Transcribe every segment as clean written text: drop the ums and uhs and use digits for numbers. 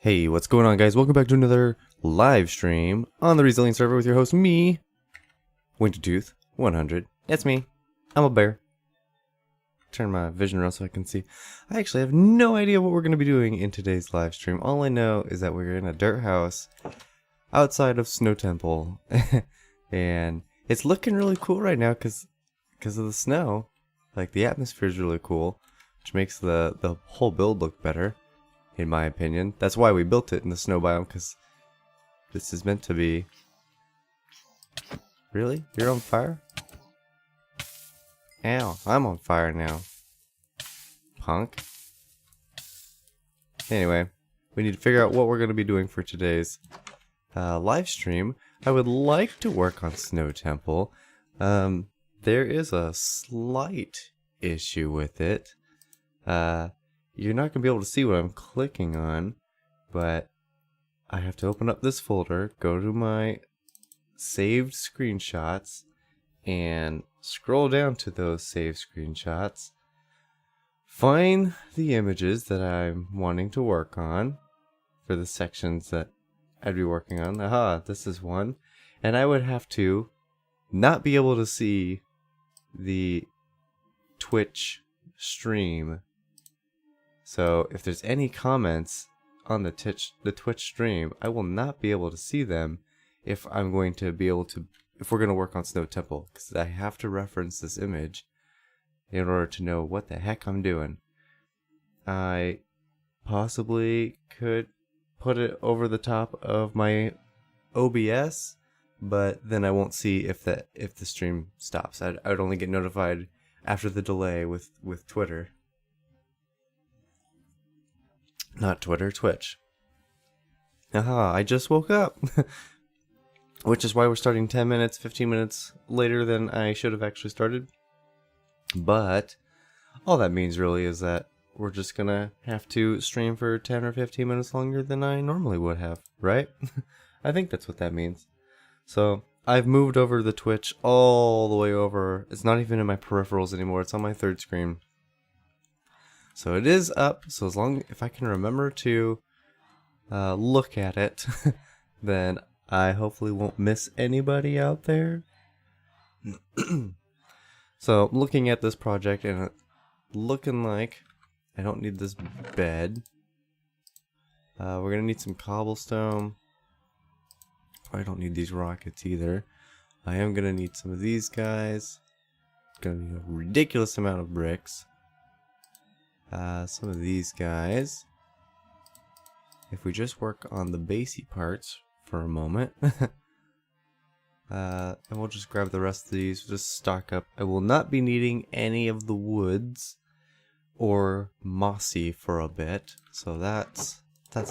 Hey, what's going on, guys? Welcome back to another live stream on the Resilient server with your host, me, Wintertooth100. That's me. I'm a bear. Turn my vision around so I can see. I actually have no idea what we're going to be doing in today's live stream. All I know is that we're in a dirt house outside of Snow Temple. And it's looking really cool right now because of the snow. Like, the atmosphere is really cool, which makes the whole build look better. In my opinion. That's why we built it in the snow biome, because this is meant to be... Really? You're on fire? Ow, I'm on fire now. Punk. Anyway, we need to figure out what we're going to be doing for today's live stream. I would like to work on Snow Temple. There is a slight issue with it. You're not going to be able to see what I'm clicking on, but I have to open up this folder, go to my saved screenshots, and scroll down to those saved screenshots, find the images that I'm wanting to work on for the sections that I'd be working on. Aha, this is one. And I would have to not be able to see the Twitch stream. So if there's any comments on the Twitch stream, I will not be able to see them if I'm going to be able to, if we're going to work on Snow Temple, because I have to reference this image in order to know what the heck I'm doing. I possibly could put it over the top of my OBS, but then I won't see if the stream stops. I would only get notified after the delay with Twitter. Not Twitter, Twitch. Aha, I just woke up. Which is why we're starting 10 minutes, 15 minutes later than I should have actually started. But all that means really is that we're just gonna have to stream for 10 or 15 minutes longer than I normally would have, right? I think that's what that means. So I've moved over the Twitch all the way over. It's not even in my peripherals anymore. It's on my third screen. So it is up, so if I can remember to look at it, then I hopefully won't miss anybody out there. So looking at this project and it looking like I don't need this bed. We're gonna need some cobblestone. I don't need these rockets either. I am gonna need some of these guys. Gonna need a ridiculous amount of bricks. Some of these guys. If we just work on the basey parts for a moment, and we'll just grab the rest of these, just stock up. I will not be needing any of the woods or mossy for a bit, so that's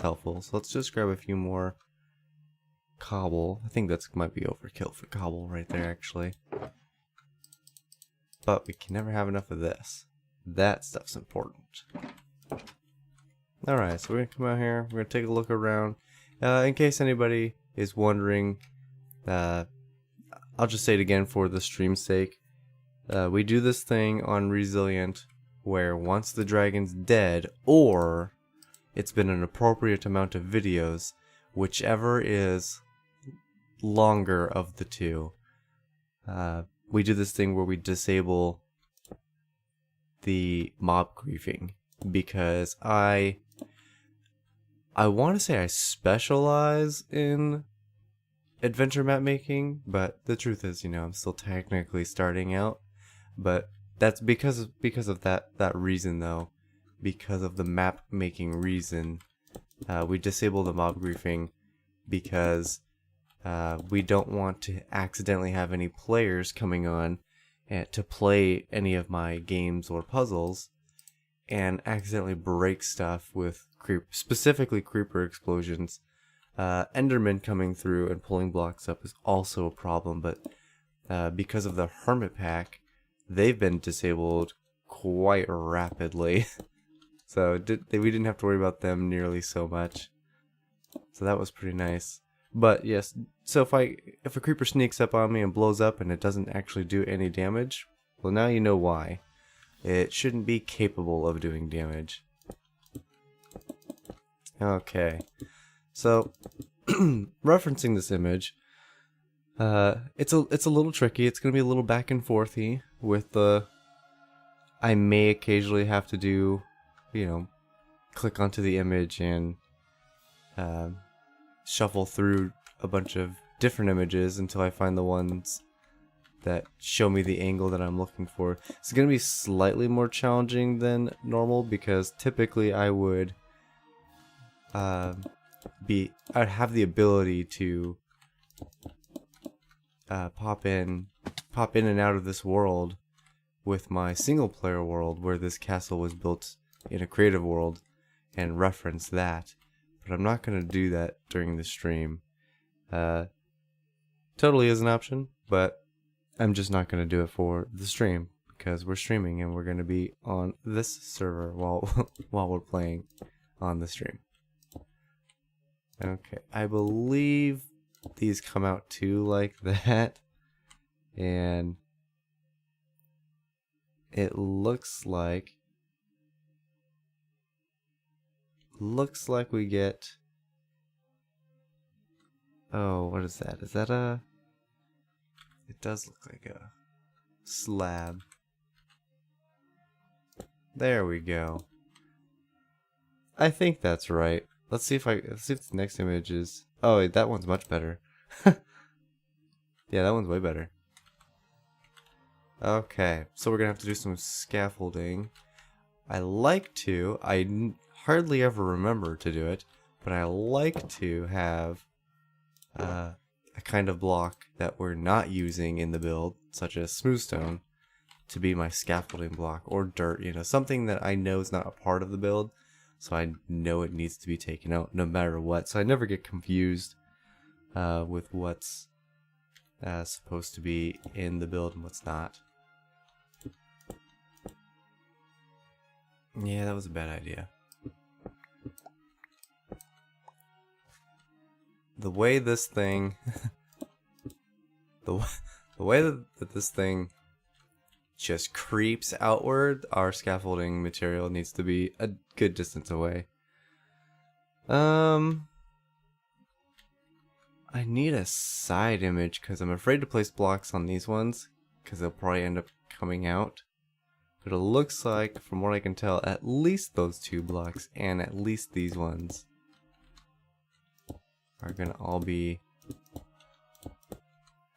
helpful. So let's just grab a few more cobble. I think that's might be overkill for cobble right there, actually. But we can never have enough of this. That stuff's important. Alright, so we're going to come out here, we're going to take a look around. In case anybody is wondering, I'll just say it again for the stream's sake. We do this thing on Resilient where once the dragon's dead, or it's been an appropriate amount of videos, whichever is longer of the two, we do this thing where we disable the mob griefing, because I want to say I specialize in adventure map making, but the truth is, I'm still technically starting out. But that's because of that reason, though. Because of the map making reason, we disable the mob griefing because we don't want to accidentally have any players coming on to play any of my games or puzzles and accidentally break stuff with specifically creeper explosions. Endermen coming through and pulling blocks up is also a problem, but because of the hermit pack, they've been disabled quite rapidly. So we didn't have to worry about them nearly so much. So that was pretty nice. But yes, so if a creeper sneaks up on me and blows up and it doesn't actually do any damage, well, now you know why. It shouldn't be capable of doing damage. Okay, so referencing this image, it's a little tricky. It's gonna be a little back and forthy with the. I may occasionally have to do, click onto the image and shuffle through a bunch of different images until I find the ones that show me the angle that I'm looking for. It's going to be slightly more challenging than normal because typically I would I'd have the ability to pop in and out of this world with my single player world where this castle was built in a creative world and reference that. But I'm not going to do that during the stream. Totally is an option, but I'm just not going to do it for the stream because we're streaming and we're going to be on this server while we're playing on the stream. Okay, I believe these come out too like that, and it looks like we get. Oh, what is that? Is that a? It does look like a slab. There we go. I think that's right. Let's see if the next image is. Oh, that one's much better. Yeah, that one's way better. Okay, so we're gonna have to do some scaffolding. I hardly ever remember to do it, but I like to have a kind of block that we're not using in the build, such as smooth stone, to be my scaffolding block, or dirt, something that I know is not a part of the build, so I know it needs to be taken out no matter what, so I never get confused with what's supposed to be in the build and what's not. Yeah, that was a bad idea. The way this thing the way that this thing just creeps outward, our scaffolding material needs to be a good distance away. I need a side image because I'm afraid to place blocks on these ones because they'll probably end up coming out. But it looks like, from what I can tell, at least those two blocks and at least these ones are gonna all be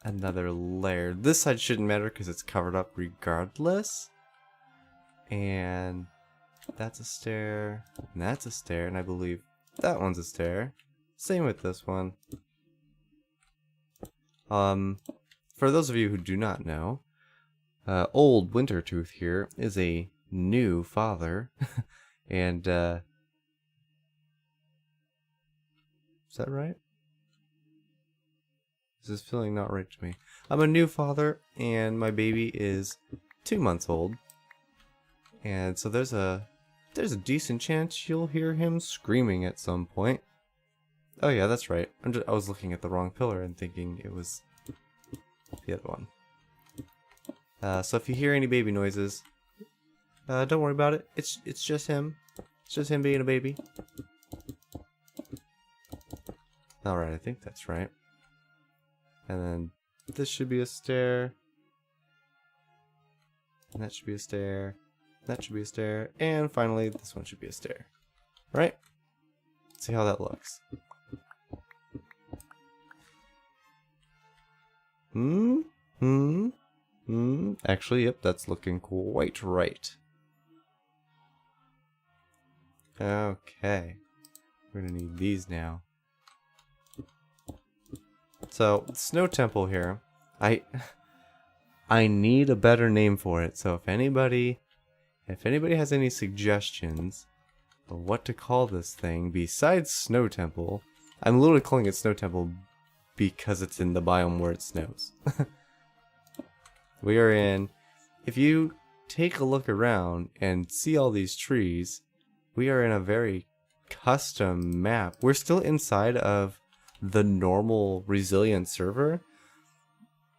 another layer. This side shouldn't matter because it's covered up regardless. And that's a stair, and that's a stair, and I believe that one's a stair. Same with this one. For those of you who do not know, old Wintertooth here is a new father, and is that right? This is feeling not right to me. I'm a new father, and my baby is 2 months old, and so there's a decent chance you'll hear him screaming at some point. Oh yeah, that's right. I was looking at the wrong pillar and thinking it was the other one. So if you hear any baby noises, don't worry about it. It's just him. It's just him being a baby. Alright, I think that's right. And then this should be a stair. And that should be a stair. That should be a stair. And finally, this one should be a stair. Right? Let's see how that looks. Actually, yep, that's looking quite right. Okay. We're gonna need these now. So, Snow Temple here. I need a better name for it. So if anybody has any suggestions of what to call this thing besides Snow Temple, I'm literally calling it Snow Temple because it's in the biome where it snows. We are in, if you take a look around and see all these trees, we are in a very custom map. We're still inside of the normal resilient server,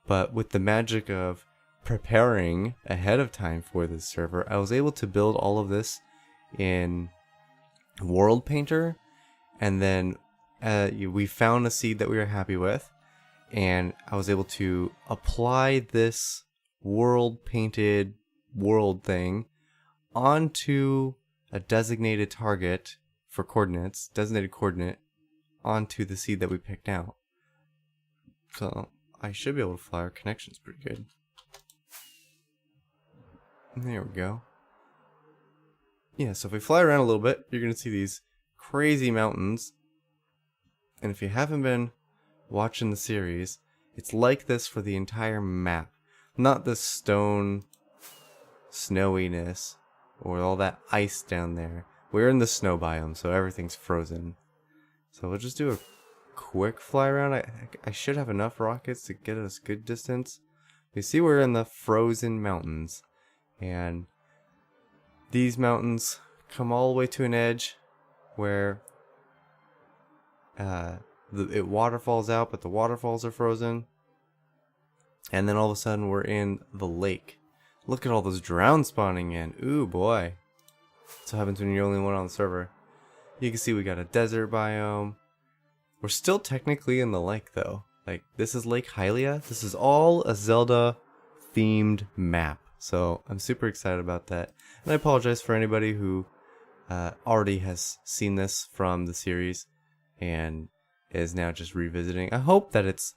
but with the magic of preparing ahead of time for this server, I was able to build all of this in World Painter, and then we found a seed that we were happy with, and I was able to apply this world painted world thing onto a designated target for coordinates, designated coordinate, onto the seed that we picked out. So I should be able to fly. Our connection's pretty good. There we go. Yeah, so if we fly around a little bit, you're going to see these crazy mountains. And if you haven't been watching the series, it's like this for the entire map. Not the stone snowiness or all that ice down there. We're in the snow biome, so everything's frozen. So we'll just do a quick fly around. I should have enough rockets to get us good distance. You see we're in the frozen mountains. And these mountains come all the way to an edge where it waterfalls out, but the waterfalls are frozen. And then all of a sudden we're in the lake. Look at all those drown spawning in. Ooh boy. That's what happens when you're the only one on the server. You can see we got a desert biome. We're still technically in the lake though. Like, this is Lake Hylia. This is all a Zelda themed map. So I'm super excited about that. And I apologize for anybody who already has seen this from the series and is now just revisiting. I hope that it's,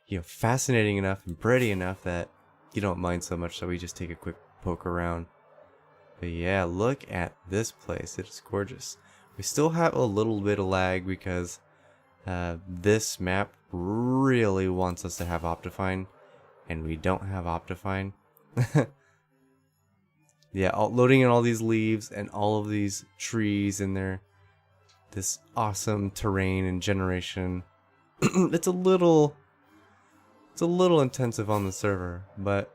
you know, fascinating enough and pretty enough that you don't mind so much that we just take a quick poke around. But yeah, look at this place. It is gorgeous. We still have a little bit of lag because this map really wants us to have Optifine, and we don't have Optifine. Yeah, loading in all these leaves and all of these trees in there. This awesome terrain and generation. It's a little intensive on the server, but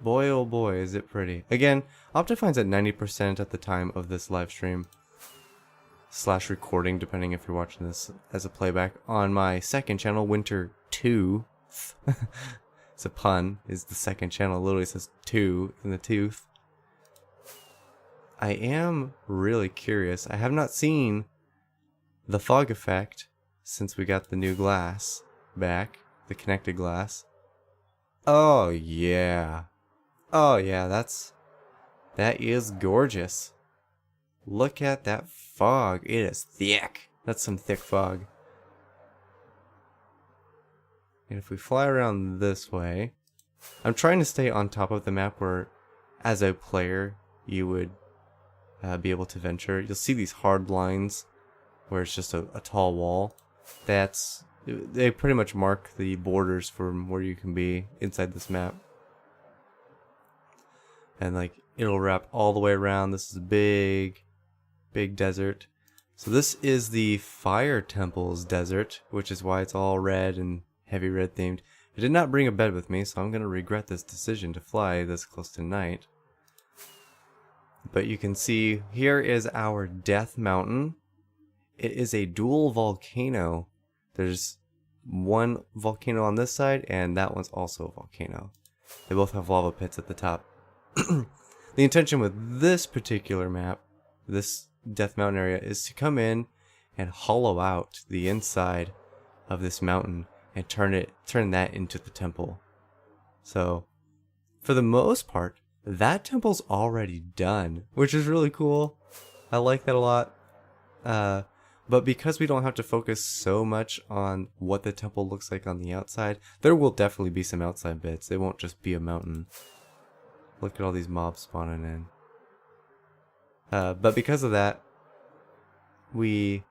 boy oh boy is it pretty. Again, Optifine's at 90% at the time of this live stream / recording, depending if you're watching this as a playback on my second channel, Winter 2. It's a pun, is the second channel. It literally says 2 in the tooth. I am really curious. I have not seen the fog effect since we got the new glass back, the connected glass. Oh yeah. Oh yeah, that is gorgeous. Look at that fog. It is thick. That's some thick fog. And if we fly around this way, I'm trying to stay on top of the map where, as a player, you would be able to venture. You'll see these hard lines where it's just a tall wall. They pretty much mark the borders from where you can be inside this map. And like, it'll wrap all the way around. This is a big desert. So this is the Fire Temple's desert, which is why it's all red and heavy red themed. I did not bring a bed with me, so I'm going to regret this decision to fly this close to night. But you can see here is our Death Mountain. It is a dual volcano. There's one volcano on this side, and that one's also a volcano. They both have lava pits at the top. The intention with this particular map, this Death Mountain area, is to come in and hollow out the inside of this mountain and turn that into the temple. So, for the most part, that temple's already done, which is really cool. I like that a lot. But because we don't have to focus so much on what the temple looks like on the outside, there will definitely be some outside bits. It won't just be a mountain. Look at all these mobs spawning in. But because of that, we'll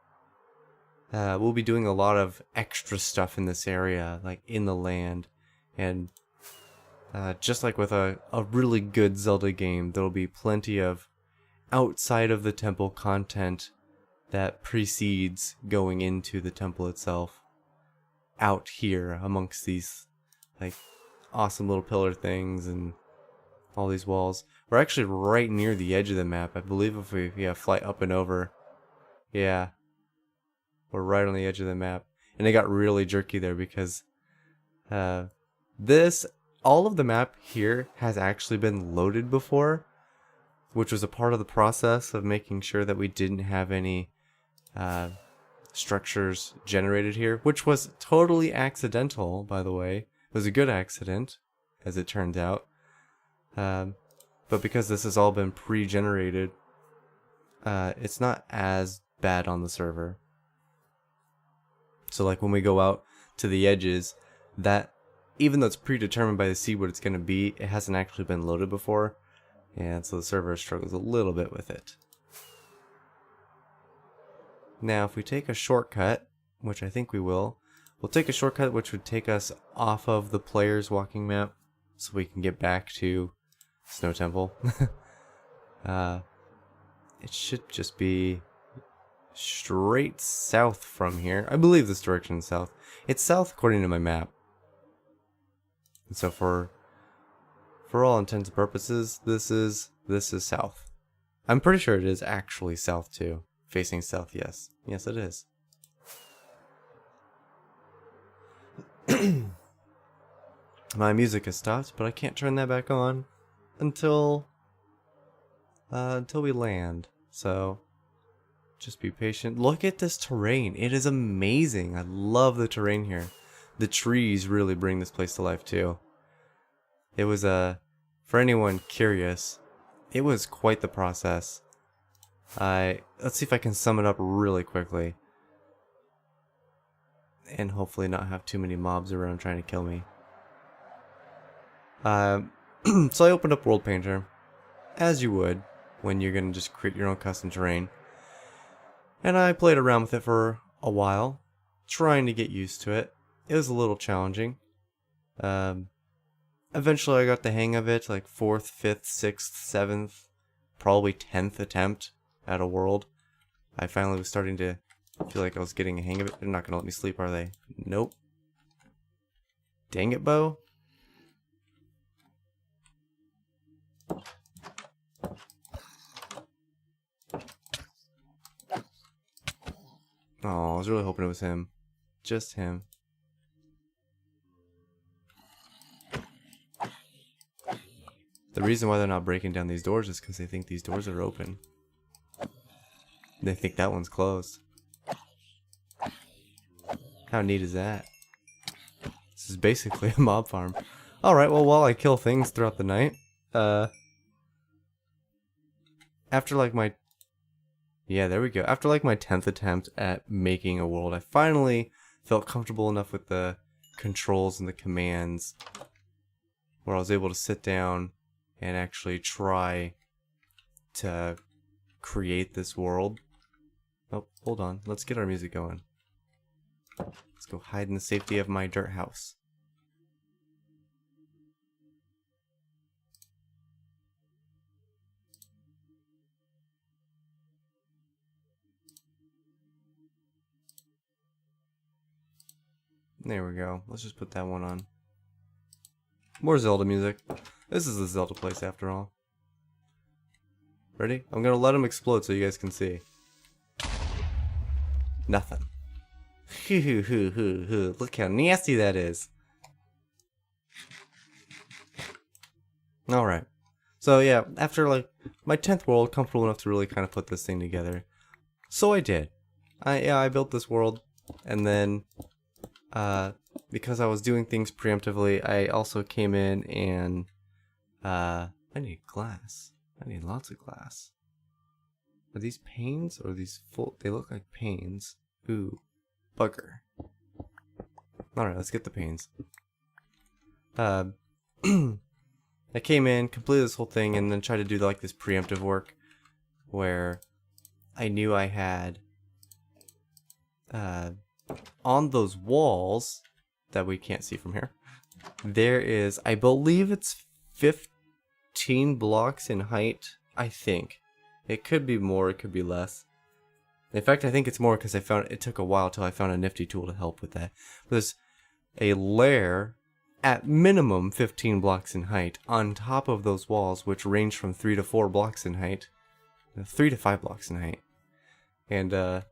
be doing a lot of extra stuff in this area, like in the land. And just like with a really good Zelda game, there'll be plenty of outside of the temple content that precedes going into the temple itself. Out here amongst these like awesome little pillar things and all these walls. We're actually right near the edge of the map. I believe if we fly up and over, yeah, we're right on the edge of the map. And it got really jerky there because all of the map here has actually been loaded before, which was a part of the process of making sure that we didn't have any structures generated here, which was totally accidental, by the way. It was a good accident, as it turned out. But because this has all been pre-generated, it's not as bad on the server. So like when we go out to the edges, that even though it's predetermined by the seed what it's going to be, it hasn't actually been loaded before, and so the server struggles a little bit with it. Now if we take a shortcut, which I think we will, we'll take a shortcut which would take us off of the player's walking map so we can get back to Snow Temple. It should just be straight south from here. I believe this direction is south. It's south according to my map. And so for all intents and purposes, this is south. I'm pretty sure it is actually south too. Facing south, yes. Yes, it is. My music has stopped, but I can't turn that back on until we land. So just be patient. Look at this terrain. It is amazing. I love the terrain here. The trees really bring this place to life too. It was for anyone curious, it was quite the process. Let's see if I can sum it up really quickly. And hopefully not have too many mobs around trying to kill me. So I opened up World Painter, as you would when you're going to just create your own custom terrain. And I played around with it for a while, trying to get used to it. It was a little challenging. Eventually I got the hang of it, like 4th, 5th, 6th, 7th, probably 10th attempt at a world. I finally was starting to feel like I was getting a hang of it. They're not going to let me sleep, are they? Nope. Dang it, Bo. Oh, I was really hoping it was him. Just him. The reason why they're not breaking down these doors is because they think these doors are open. They think that one's closed. How neat is that? This is basically a mob farm. Alright, well, while I kill things throughout the night, after like my... Yeah, there we go. After like my 10th attempt at making a world, I finally felt comfortable enough with the controls and the commands where I was able to sit down and actually try to create this world. Oh, hold on. Let's get our music going. Let's go hide in the safety of my dirt house. There we go. Let's just put that one on. More Zelda music. This is the Zelda place after all. Ready? I'm gonna let him explode so you guys can see. Nothing. Look how nasty that is. Alright. So yeah, after like my 10th world, comfortable enough to really kind of put this thing together. So I did. I built this world, and then because I was doing things preemptively, I also came in and I need glass. I need lots of glass. Are these panes or are these full? They look like panes. Ooh, bugger. Alright, let's get the panes. I came in, completed this whole thing, and then tried to do like this preemptive work where I knew I had on those walls that we can't see from here, there is, I believe it's 15 blocks in height, I think. It could be more, it could be less. In fact, I think it's more because it took a while till I found a nifty tool to help with that. There's a layer at minimum 15 blocks in height on top of those walls, which range from 3 to 4 blocks in height. 3 to 5 blocks in height. And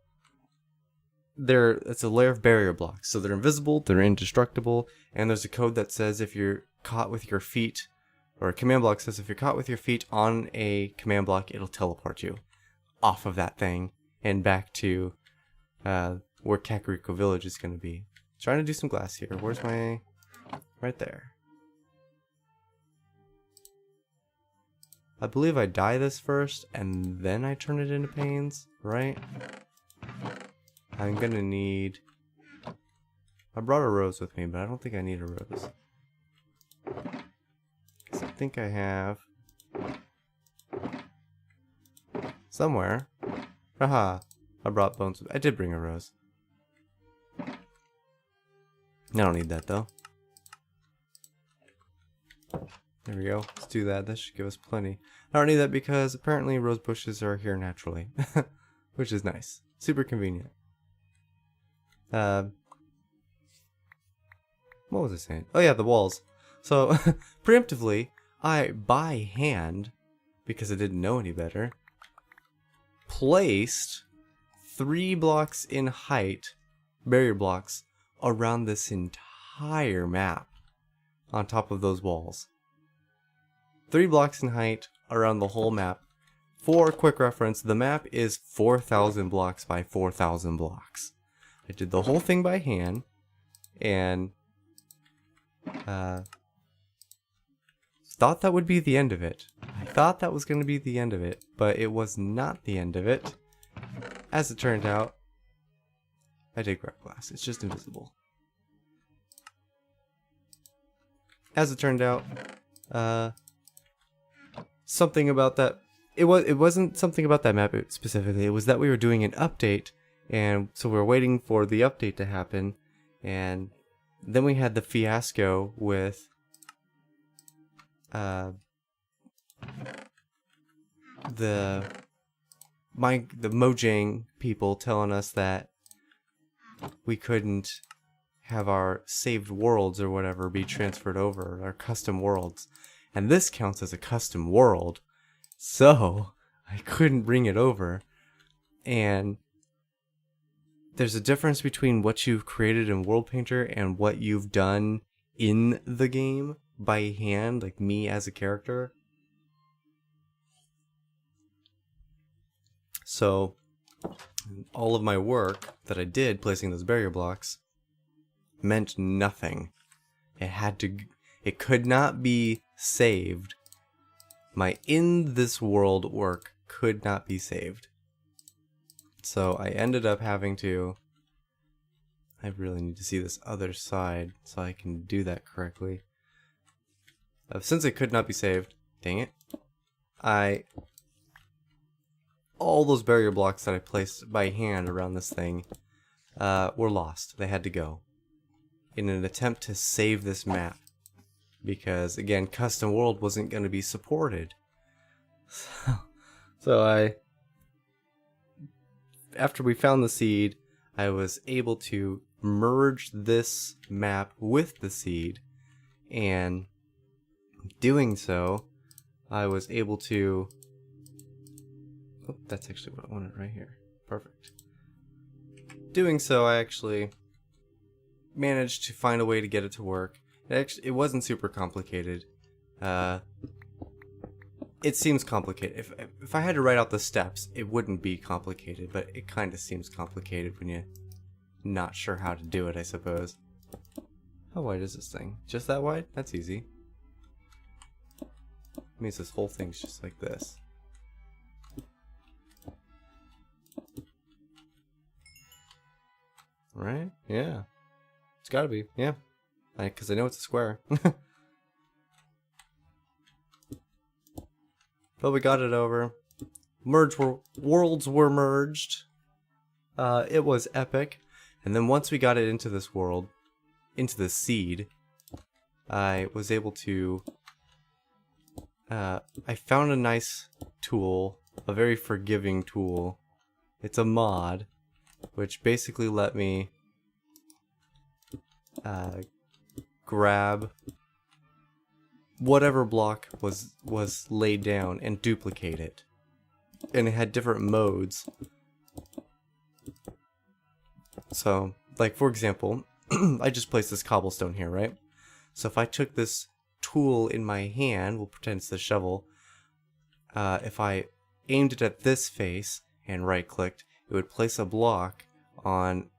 it's a layer of barrier blocks, so they're invisible, they're indestructible, and there's a code that says if you're caught with your feet, or a command block says if you're caught with your feet on a command block, it'll teleport you off of that thing and back to where Kakariko Village is going to be. Trying to do some glass here. Where's my... Right there. I believe I dye this first, and then I turn it into panes, right? I'm gonna need... I brought a rose with me, but I don't think I need a rose. 'Cause I think I have... somewhere. Haha, I brought bones with... I did bring a rose. I don't need that, though. There we go. Let's do that. That should give us plenty. I don't need that because apparently rose bushes are here naturally. Which is nice. Super convenient. What was I saying? Oh yeah, the walls. So, preemptively, I, by hand, because I didn't know any better, placed 3 blocks in height, barrier blocks, around this entire map on top of those walls. 3 blocks in height around the whole map. For quick reference, the map is 4,000 blocks by 4,000 blocks. I did the whole thing by hand, and thought that would be the end of it. I thought that was going to be the end of it, but it was not the end of it. As it turned out, I did grab glass. It's just invisible. As it turned out, something about that... It wasn't something about that map specifically. It was that we were doing an update, and so we were waiting for the update to happen, and then we had the fiasco with the Mojang people telling us that we couldn't have our saved worlds or whatever be transferred over, our custom worlds. And this counts as a custom world, so I couldn't bring it over. And there's a difference between what you've created in World Painter and what you've done in the game by hand, like me as a character. So all of my work that I did placing those barrier blocks meant nothing. It could not be saved. My in this world work could not be saved. So I ended up having to... I really need to see this other side so I can do that correctly. Since it could not be saved, dang it, all those barrier blocks that I placed by hand around this thing were lost. They had to go in an attempt to save this map. Because, again, custom world wasn't going to be supported. So after we found the seed, I was able to merge this map with the seed, and doing so, I was able to... Oh, that's actually what I wanted right here. Perfect. Doing so, I actually managed to find a way to get it to work. It wasn't super complicated. It seems complicated. If I had to write out the steps, it wouldn't be complicated, but it kind of seems complicated when you're not sure how to do it, I suppose. How wide is this thing? Just that wide? That's easy. It means this whole thing's just like this. Right? Yeah. It's gotta be, yeah. Because I know it's a square. But we got it over. Worlds were merged. It was epic. And then once we got it into this world, into the seed, I was able to... I found a nice tool, a very forgiving tool. It's a mod, which basically let me grab whatever block was laid down and duplicate it. And it had different modes. So, like for example, I just placed this cobblestone here, right? So if I took this tool in my hand, we'll pretend it's the shovel, if I aimed it at this face and right-clicked, it would place a block on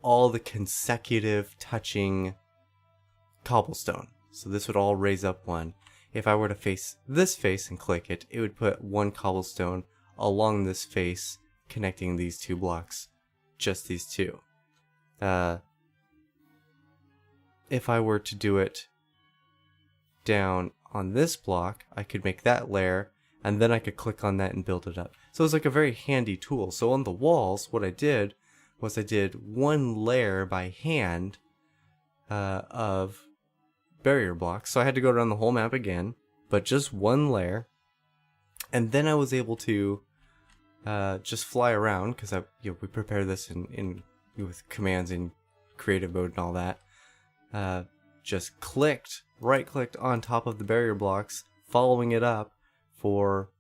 all the consecutive touching cobblestone. So this would all raise up one. If I were to face this face and click it, it would put one cobblestone along this face connecting these two blocks. Just these two. If I were to do it down on this block, I could make that layer, and then I could click on that and build it up. So it's like a very handy tool. So on the walls, what I did was I did one layer by hand of barrier blocks. So I had to go around the whole map again, but just one layer. And then I was able to just fly around, because we prepared this in with commands in creative mode and all that. Just right-clicked on top of the barrier blocks, following it up for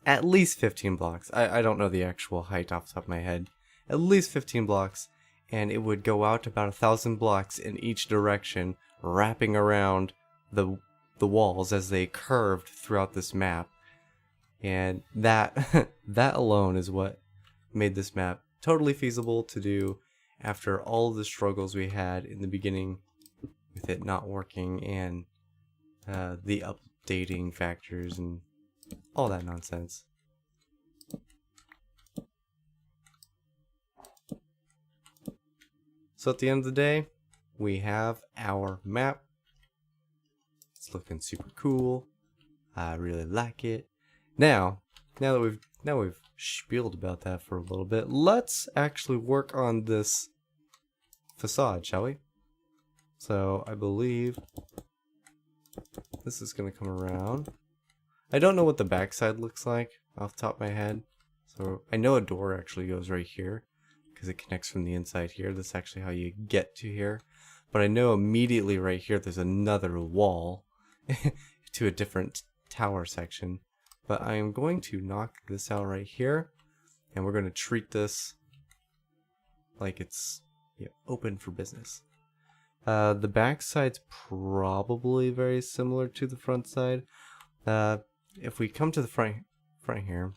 at least 15 blocks. I don't know the actual height off the top of my head. At least 15 blocks, and it would go out about 1,000 blocks in each direction, wrapping around the walls as they curved throughout this map. And that that alone is what made this map totally feasible to do after all of the struggles we had in the beginning with it not working, and the updating factors and all that nonsense. So at the end of the day, we have our map. It's looking super cool. I really like it. Now that we've spieled about that for a little bit, let's actually work on this facade, shall we? So I believe this is going to come around. I don't know what the backside looks like off the top of my head. So I know a door actually goes right here because it connects from the inside here. That's actually how you get to here. But I know immediately right here there's another wall to a different tower section. But I am going to knock this out right here, and we're going to treat this like it's open for business. The back side's probably very similar to the front side. If we come to the front here,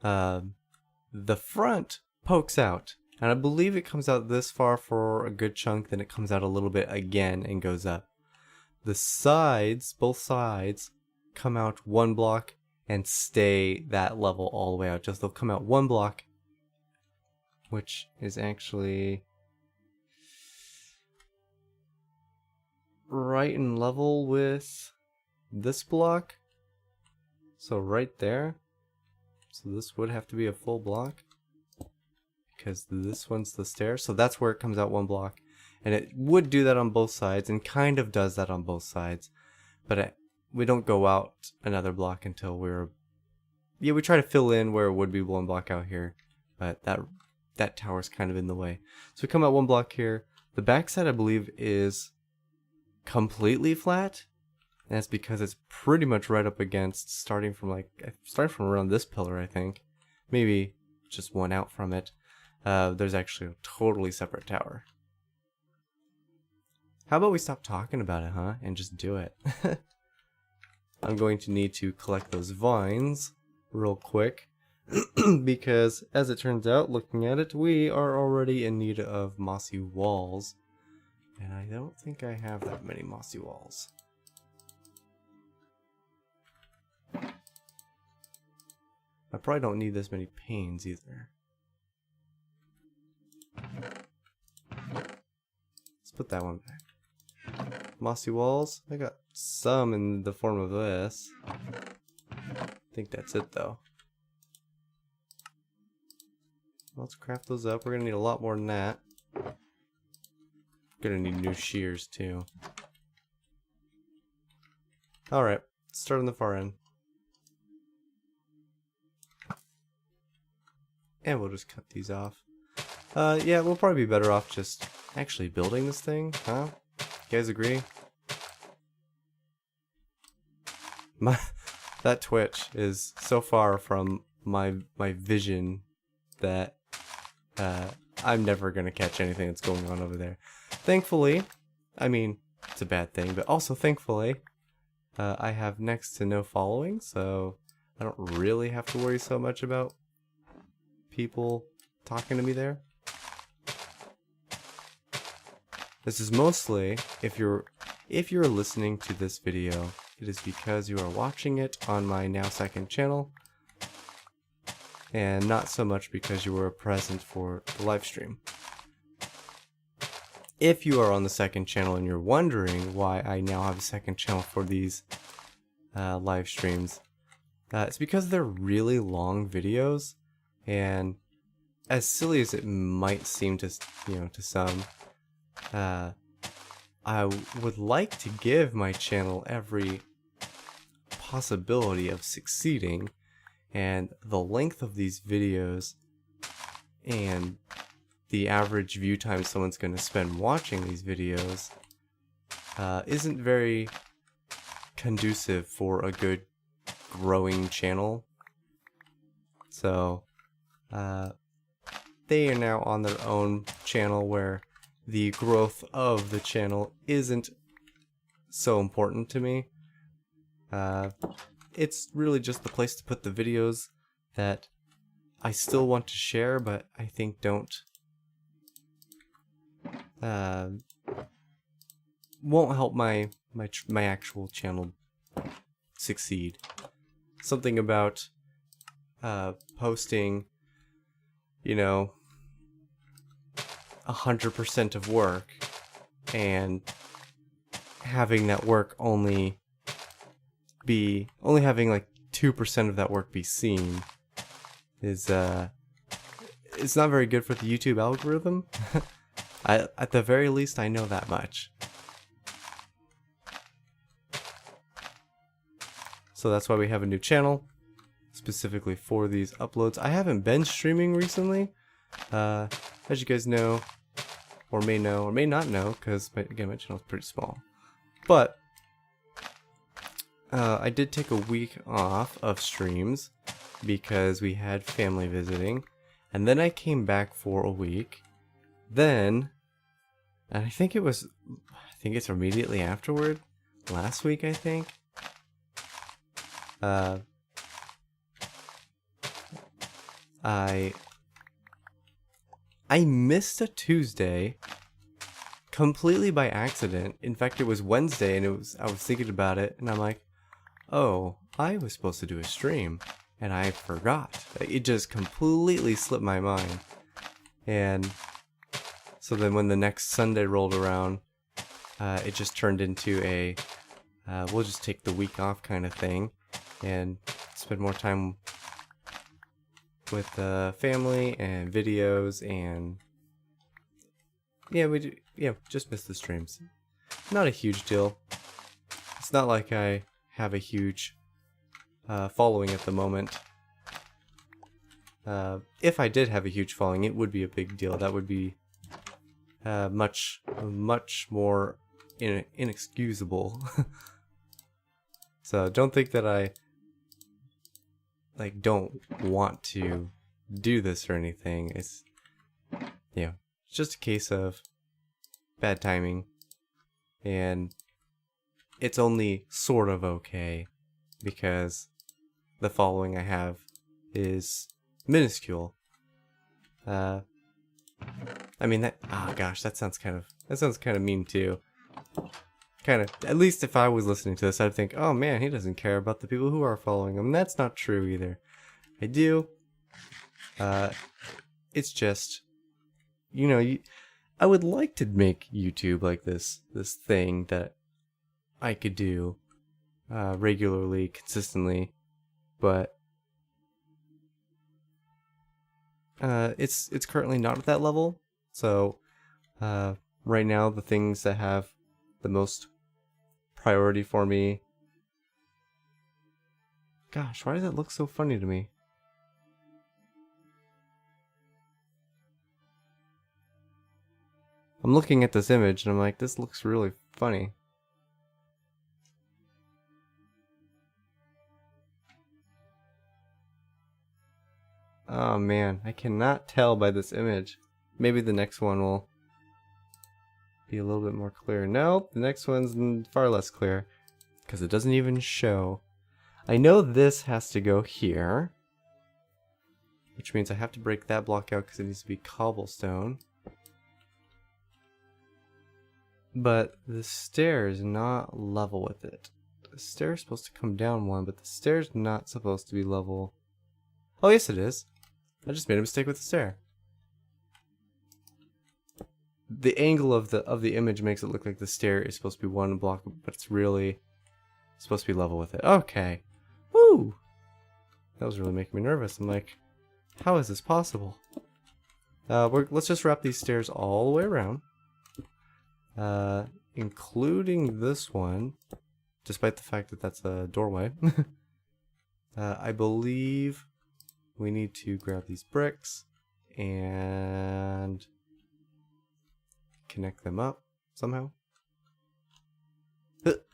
the front pokes out, and I believe it comes out this far for a good chunk, then it comes out a little bit again and goes up. The sides, both sides, come out one block and stay that level all the way out. Just they'll come out one block, which is actually right in level with this block. So right there. So this would have to be a full block because this one's the stair. So that's where it comes out one block. And it would do that on both sides, and kind of does that on both sides. But we don't go out another block until we try to fill in where it would be one block out here, but that tower's kind of in the way. So we come out one block here. The backside, I believe, is completely flat, and that's because it's pretty much right up against, starting from around this pillar, I think, maybe just one out from it. There's actually a totally separate tower. How about we stop talking about it, huh, and just do it? I'm going to need to collect those vines real quick because, as it turns out, looking at it, we are already in need of mossy walls, and I don't think I have that many mossy walls. I probably don't need this many panes either. Let's put that one back. Mossy walls, I got some in the form of this. I think that's it though. Let's craft those up. We're gonna need a lot more than that. Gonna need new shears too. Alright, let's start on the far end. And we'll just cut these off. Yeah, we'll probably be better off just actually building this thing, huh? You guys agree? That Twitch is so far from my vision that I'm never gonna catch anything that's going on over there. Thankfully, I mean, it's a bad thing, but also thankfully, I have next to no following, so I don't really have to worry so much about people talking to me there. This is mostly, if you're listening to this video, it is because you are watching it on my now second channel, and not so much because you were present for the live stream. If you are on the second channel and you're wondering why I now have a second channel for these live streams, it's because they're really long videos, and as silly as it might seem to some, I would like to give my channel every possibility of succeeding, and the length of these videos and the average view time someone's going to spend watching these videos isn't very conducive for a good growing channel. So they are now on their own channel where the growth of the channel isn't so important to me. It's really just the place to put the videos that I still want to share, but I think won't help my actual channel succeed. Something about posting, 100% of work and having that work only having like 2% of that work be seen is it's not very good for the YouTube algorithm. At the very least, I know that much. So that's why we have a new channel specifically for these uploads. I haven't been streaming recently, as you guys know, or may not know, because again, my channel is pretty small. But I did take a week off of streams because we had family visiting, and then I came back for a week. Then, and I think it's immediately afterward, last week I think. I missed a Tuesday completely by accident. In fact, it was Wednesday, and I was thinking about it, and I'm like, oh, I was supposed to do a stream, and I forgot. It just completely slipped my mind. And so then when the next Sunday rolled around, it just turned into a we'll just take the week off kind of thing and spend more time with family and videos, and just miss the streams. Not a huge deal. It's not like I have a huge following at the moment. If I did have a huge following, it would be a big deal. That would be much more inexcusable. So don't think that I don't want to do this or anything. It's just a case of bad timing, and it's only sort of okay because the following I have is minuscule. I mean that. Oh gosh, that sounds kind of mean too. At least if I was listening to this, I'd think, oh man, he doesn't care about the people who are following him. That's not true either. I do. It's just, I would like to make YouTube like this thing that I could do regularly, consistently, but it's currently not at that level. So right now, the things that have the most priority for me. Gosh, why does that look so funny to me? I'm looking at this image and I'm like, this looks really funny. Oh man, I cannot tell by this image. Maybe the next one will be a little bit more clear. Nope, the next one's far less clear because it doesn't even show. I know this has to go here. which means I have to break that block out because it needs to be cobblestone. But the stair is not level with it. The stair is supposed to come down one, but the stair is not supposed to be level. Oh yes it is. I just made a mistake with the stair. The angle of the image makes it look like the stair is supposed to be one block, but it's really supposed to be level with it. Okay. Woo! That was really making me nervous. I'm like, how is this possible? Let's just wrap these stairs all the way around. Including this one, despite the fact that that's a doorway. I believe we need to grab these bricks and connect them up somehow.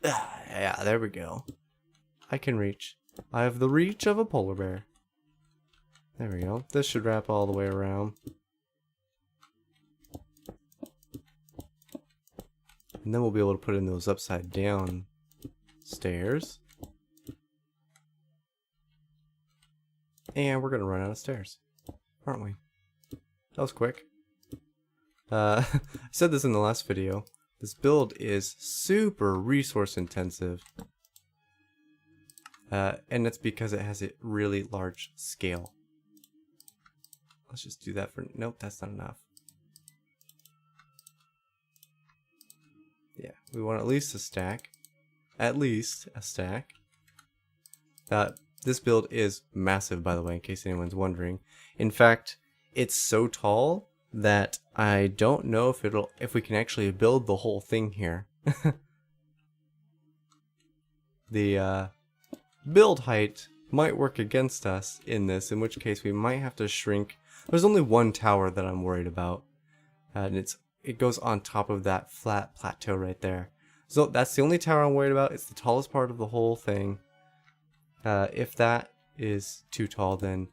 Yeah, there we go. I can reach. I have the reach of a polar bear. There we go. This should wrap all the way around. And then we'll be able to put in those upside down stairs. And we're going to run out of stairs, aren't we? That was quick. I said this in the last video. This build is super resource intensive. And it's because it has a really large scale. Let's just do that for... Nope, that's not enough. Yeah, we want at least a stack. At least a stack. This build is massive, by the way, in case anyone's wondering. In fact, it's so tall that I don't know if we can actually build the whole thing here. The build height might work against us in this, in which case we might have to shrink. There's only one tower that I'm worried about, and it goes on top of that flat plateau right there. So that's the only tower I'm worried about. It's the tallest part of the whole thing. If that is too tall, then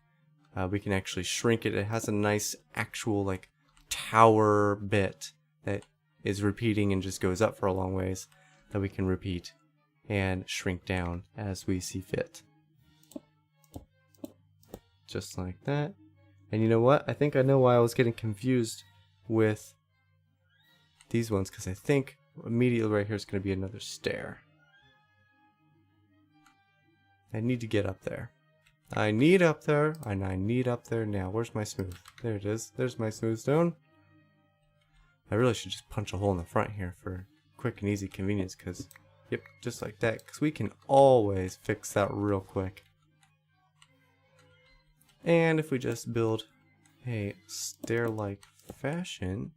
we can actually shrink it. It has a nice actual like tower bit that is repeating and just goes up for a long ways that we can repeat and shrink down as we see fit. Just like that. And you know what? I think I know why I was getting confused with these ones, because I think immediately right here is going to be another stair. I need to get up there. I need up there, and I need up there now. Where's my smooth? There it is. There's my smooth stone. I really should just punch a hole in the front here for quick and easy convenience, because, yep, just like that, because we can always fix that real quick. And if we just build a stair-like fashion,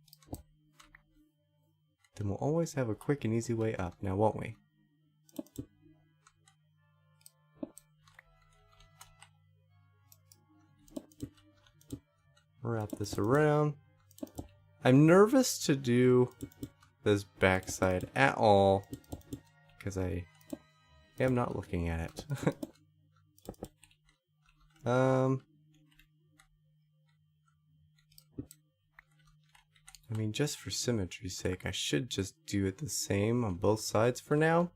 then we'll always have a quick and easy way up, now won't we? Wrap this around. I'm nervous to do this backside at all because I am not looking at it. I mean, just for symmetry's sake, I should just do it the same on both sides for now,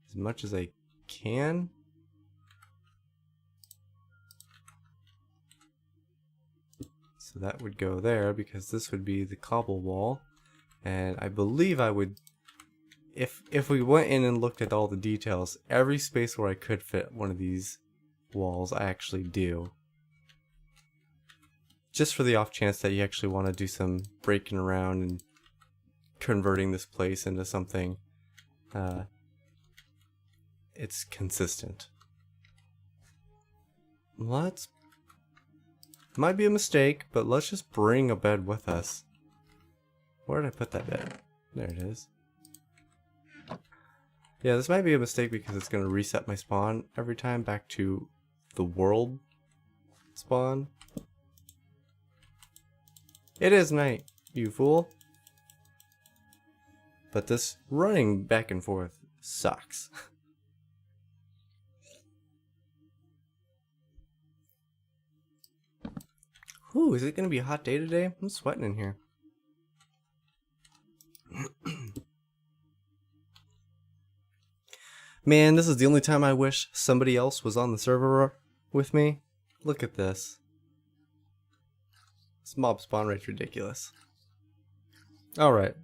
as much as I can. So that would go there, because this would be the cobble wall. And I believe I would, if we went in and looked at all the details, every space where I could fit one of these walls, I actually do. Just for the off chance that you actually want to do some breaking around and converting this place into something, it's consistent. Might be a mistake, but let's just bring a bed with us. Where did I put that bed? There it is. Yeah, this might be a mistake because it's going to reset my spawn every time back to the world spawn. It is night, you fool. But this running back and forth sucks. Whew, is it going to be a hot day today? I'm sweating in here. Man, this is the only time I wish somebody else was on the server with me. Look at this. This mob spawn rate's ridiculous. Alright.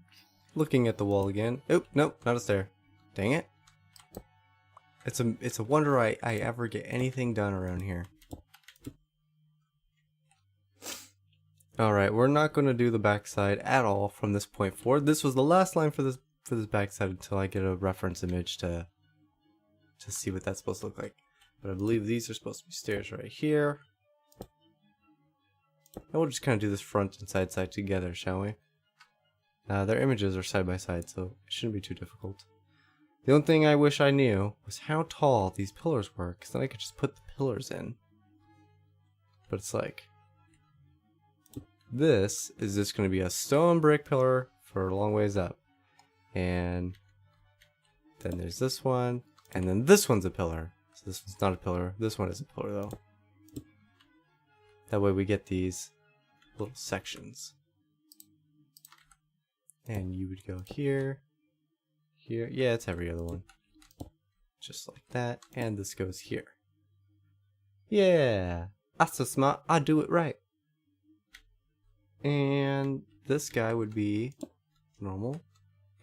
Looking at the wall again. Oop, nope, not a stair. Dang it. It's a wonder I ever get anything done around here. Alright, we're not going to do the backside at all from this point forward. This was the last line for this backside until I get a reference image to see what that's supposed to look like. But I believe these are supposed to be stairs right here. And we'll just kind of do this front and side together, shall we? Their images are side by side, so it shouldn't be too difficult. The only thing I wish I knew was how tall these pillars were, because then I could just put the pillars in. But it's like, this is just going to be a stone brick pillar for a long ways up. And then there's this one, and then this one's a pillar. So this one's not a pillar. This one is a pillar, though. That way we get these little sections. And you would go here, here. Yeah, it's every other one. Just like that. And this goes here. Yeah. I'm so smart. I do it right. And this guy would be normal.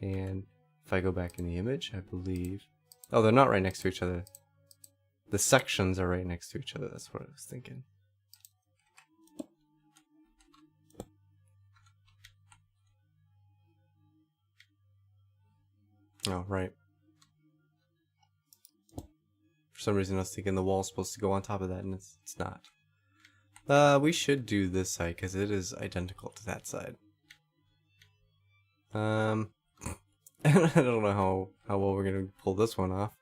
And if I go back in the image, I believe... Oh, they're not right next to each other. The sections are right next to each other. That's what I was thinking. Oh, right. For some reason I was thinking the wall's supposed to go on top of that, and it's not. We should do this side, because it is identical to that side. I don't know how well we're going to pull this one off.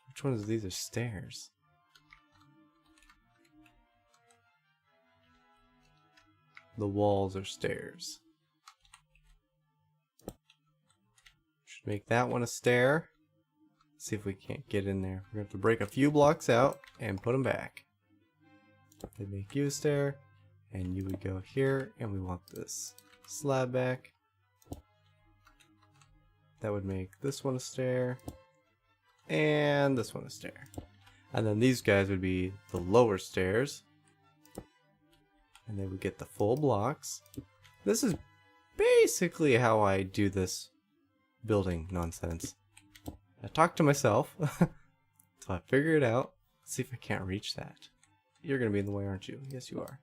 Which ones of these are stairs? The walls are stairs. Make that one a stair. See if we can't get in there. We're going to have to break a few blocks out and put them back. They make you a stair, and you would go here, and we want this slab back. That would make this one a stair, and this one a stair. And then these guys would be the lower stairs, and they would get the full blocks. This is basically how I do this building nonsense. I talk to myself until I figure it out. Let's see if I can't reach that. You're gonna be in the way, aren't you? Yes, you are.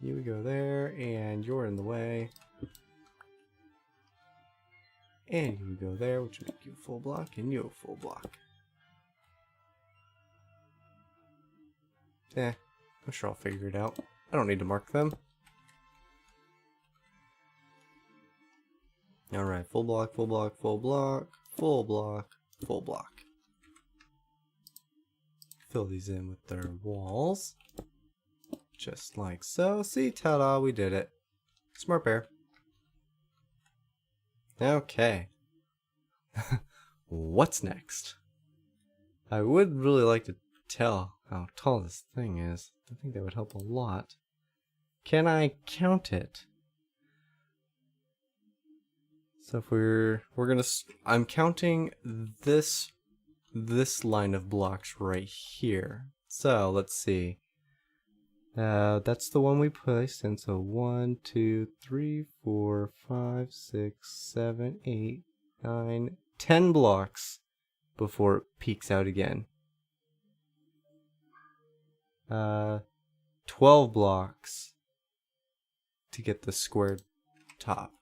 You would go there, and you're in the way. And you would go there, which would make you a full block, and you a full block. I'm sure I'll figure it out. I don't need to mark them. Alright, full block, full block, full block, full block, full block. Fill these in with their walls. Just like so. See, ta-da, we did it. Smart bear. Okay. What's next? I would really like to tell how tall this thing is. I think that would help a lot. Can I count it? So if we're gonna, I'm counting this line of blocks right here. So let's see. That's the one we placed in. So 1, 2, 3, 4, 5, 6, 7, 8, 9, 10 blocks before it peaks out again. 12 blocks to get the squared top.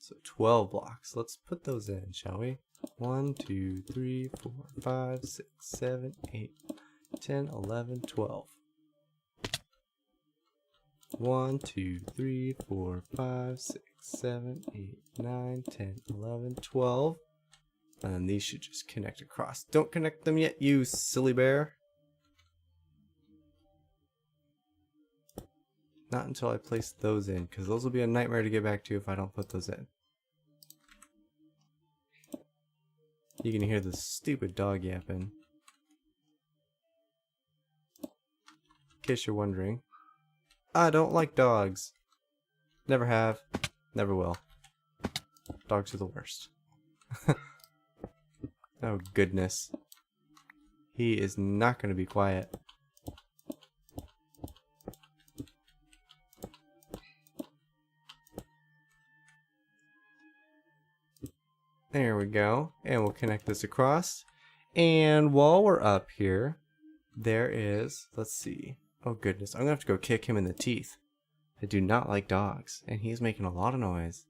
So 12 blocks. Let's put those in, shall we? 1, 2, 3, 4, 5, 6, 7, 8, 10, 11, 12. 1, 2, 3, 4, 5, 6, 7, 8, 9, 10, 11, 12. And then these should just connect across. Don't connect them yet, you silly bear. Not until I place those in, because those will be a nightmare to get back to if I don't put those in. You can hear the stupid dog yapping. In case you're wondering, I don't like dogs. Never have, never will. Dogs are the worst. Oh goodness. He is not going to be quiet. There we go. And we'll connect this across. And while we're up here, there is, let's see. Oh goodness, I'm going to have to go kick him in the teeth. I do not like dogs, and he's making a lot of noise.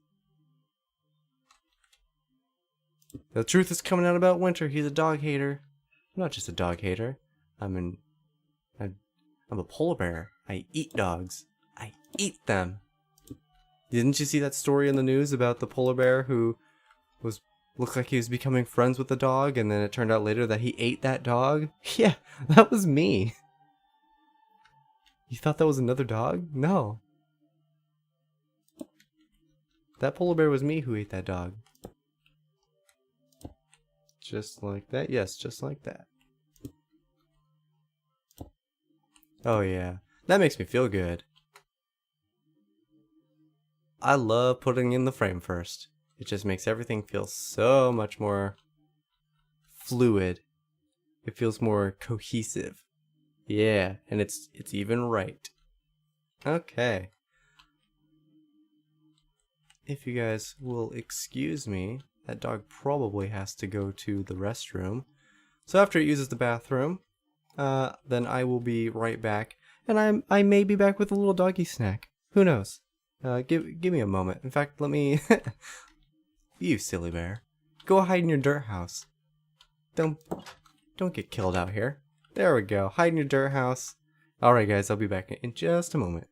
The truth is coming out about Winter. He's a dog hater. I'm not just a dog hater. I'm a polar bear. I eat dogs. I eat them. Didn't you see that story in the news about the polar bear who looked like he was becoming friends with the dog, and then it turned out later that he ate that dog? Yeah, that was me. You thought that was another dog? No. That polar bear was me who ate that dog. Just like that? Yes, just like that. Oh yeah, that makes me feel good. I love putting in the frame first. It just makes everything feel so much more fluid. It feels more cohesive. Yeah, and it's even right. Okay. If you guys will excuse me, that dog probably has to go to the restroom. So after it uses the bathroom, then I will be right back. And I may be back with a little doggy snack. Who knows? Give me a moment. In fact, let me... You silly bear. Go hide in your dirt house. Don't get killed out here. There we go. Hide in your dirt house. Alright guys, I'll be back in just a moment.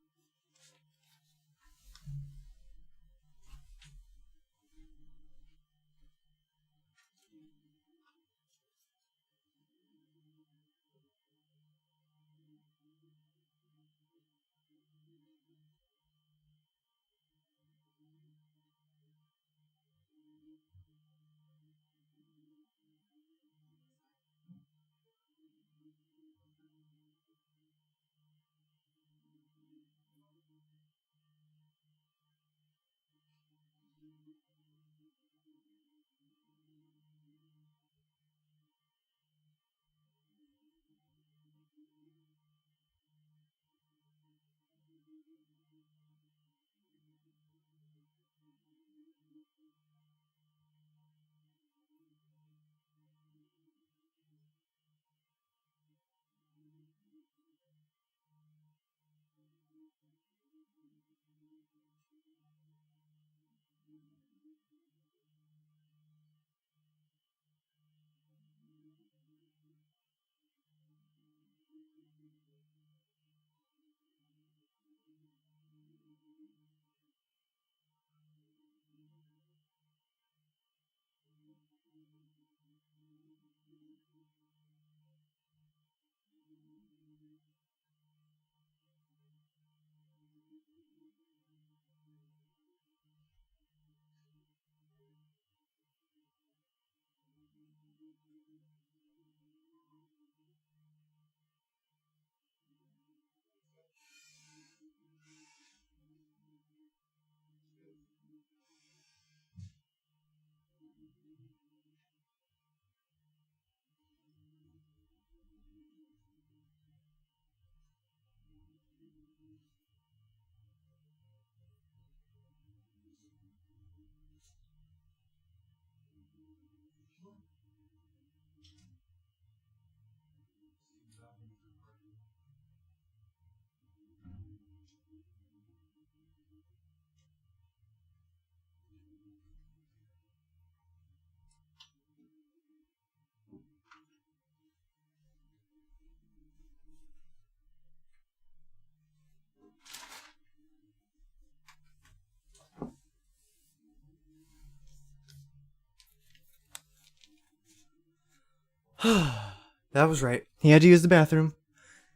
That was right. He had to use the bathroom.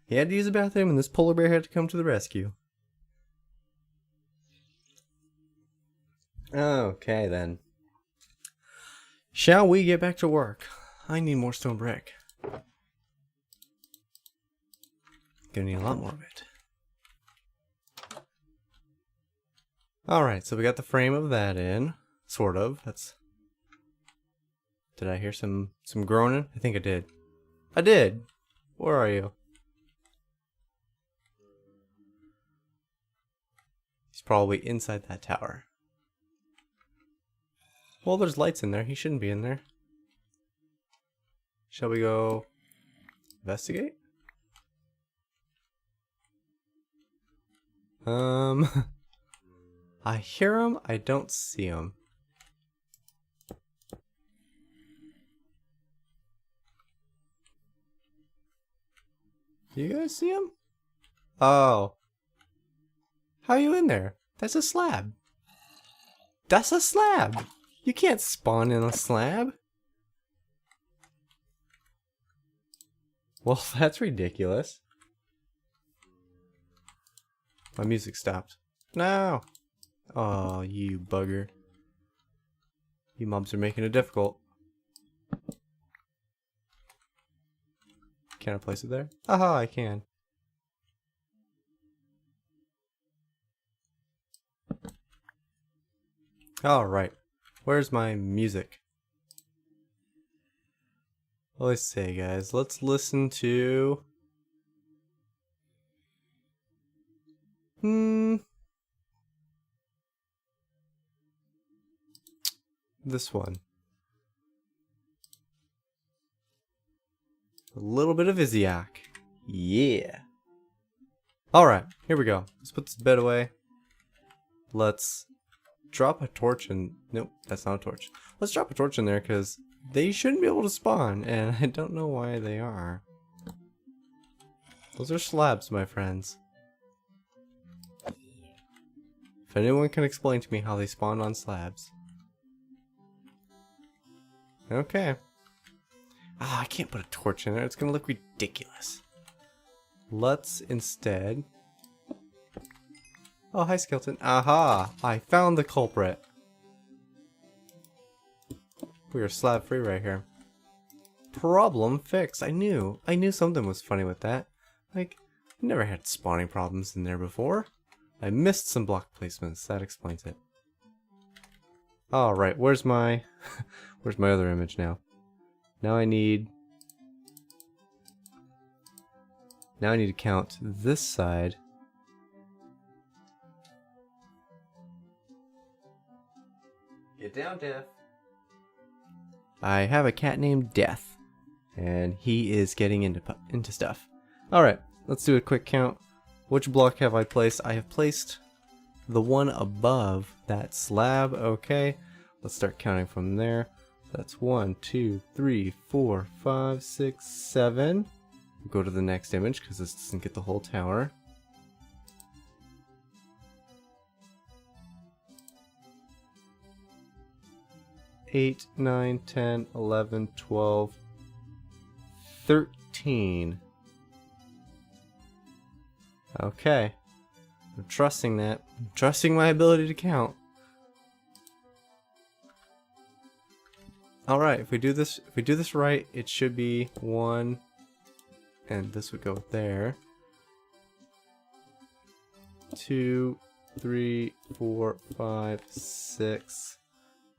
He had to use the bathroom, and this polar bear had to come to the rescue. Okay, then. Shall we get back to work? I need more stone brick. Gonna need a lot more of it. Alright, so we got the frame of that in. Sort of. That's Did I hear some groaning? I think I did. I did! Where are you? He's probably inside that tower. Well, there's lights in there. He shouldn't be in there. Shall we go investigate? I hear him. I don't see him. Do you guys see him? Oh. How are you in there? That's a slab. That's a slab. You can't spawn in a slab. Well, that's ridiculous. My music stopped. No. Oh, you bugger. You mobs are making it difficult. Can I place it there? Aha, I can. Alright. Where's my music? Well, let's say, guys. Let's listen to... This one. A little bit of Iziak. Yeah. Alright, here we go. Let's put this bed away. Let's drop a torch in... Nope, that's not a torch. Let's drop a torch in there because they shouldn't be able to spawn, and I don't know why they are. Those are slabs, my friends. If anyone can explain to me how they spawn on slabs. Okay. Ah, I can't put a torch in there. It's gonna look ridiculous. Let's instead... Oh, hi, skeleton. Aha! I found the culprit. We are slab free right here. Problem fixed. I knew something was funny with that. Like, I never had spawning problems in there before. I missed some block placements. That explains it. Alright, where's my... where's my other image now? Now I need to count this side. Get down, Death. I have a cat named Death, and he is getting into stuff. Alright, let's do a quick count. Which block have I placed? I have placed the one above that slab. Okay, let's start counting from there. That's 1, 2, 3, 4, 5, 6, 7. Go to the next image because this doesn't get the whole tower. Eight, 9, 10, 11, 12, 13. Okay. I'm trusting that. I'm trusting my ability to count. Alright, if we do this right, it should be 1, and this would go there. 2, 3, 4, 5, 6.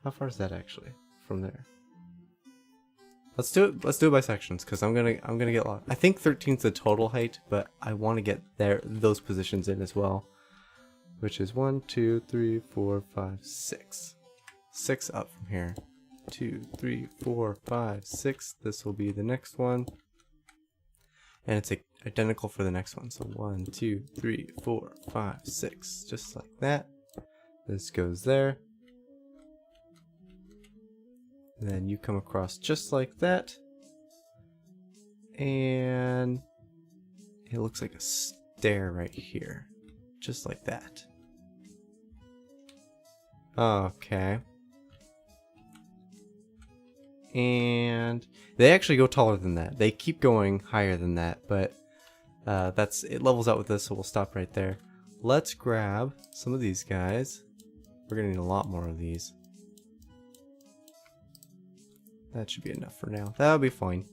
How far is that actually from there? Let's do it by sections, because I'm gonna get lost. I think 13 is the total height, but I want to get those positions in as well. Which is 1, 2, 3, 4, 5, 6. 6 up from here. 2, 3, 4, 5, 6. This will be the next one. And it's identical for the next one. So 1, 2, 3, 4, 5, 6. Just like that. This goes there. Then you come across just like that. And it looks like a stair right here. Just like that. Okay. And they actually go taller than that. They keep going higher than that, but it levels out with this, so we'll stop right there. Let's grab some of these guys. We're gonna need a lot more of these. That should be enough for now. That'll be fine.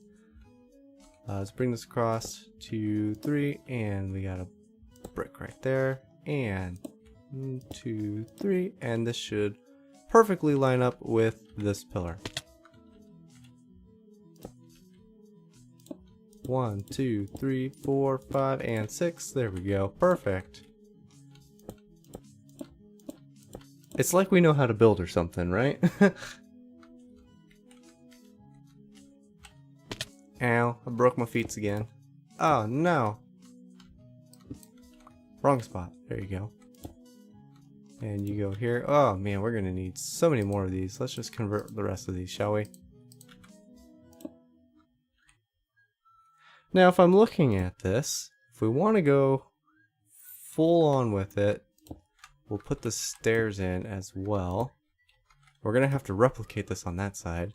Let's bring this across. 2, 3, and we got a brick right there. And 2, 3, and this should perfectly line up with this pillar. 1, 2, 3, 4, 5, and 6. There we go. Perfect. It's like we know how to build or something, right? Ow, I broke my feet again. Oh no. Wrong spot. There you go. And you go here. Oh man, we're gonna need so many more of these. Let's just convert the rest of these, shall we? Now, if I'm looking at this, if we want to go full on with it, we'll put the stairs in as well. We're gonna have to replicate this on that side,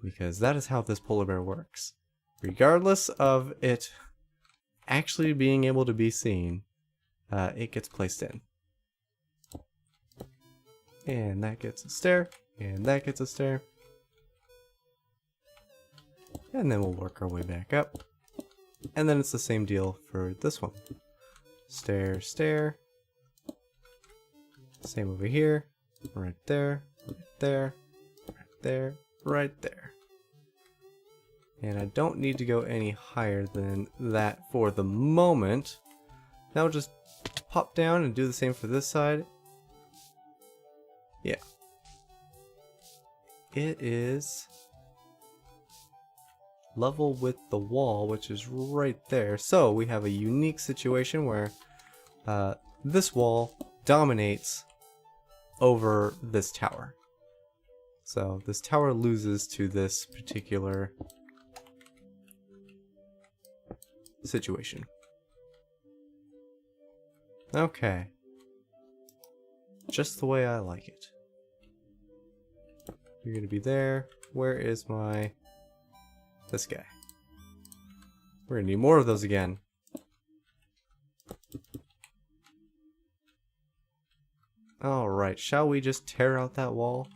because that is how this polar bear works. Regardless of it actually being able to be seen, it gets placed in. And that gets a stair, and that gets a stair. And then we'll work our way back up. And then it's the same deal for this one. Stair, stair. Same over here. Right there, right there, right there, right there. And I don't need to go any higher than that for the moment. Now we'll just pop down and do the same for this side. Yeah. It is level with the wall, which is right there. So we have a unique situation where this wall dominates over this tower. So this tower loses to this particular situation. Okay. Just the way I like it. You're gonna be there. Where is my... this guy? We're gonna need more of those again. Alright, shall we just tear out that wall?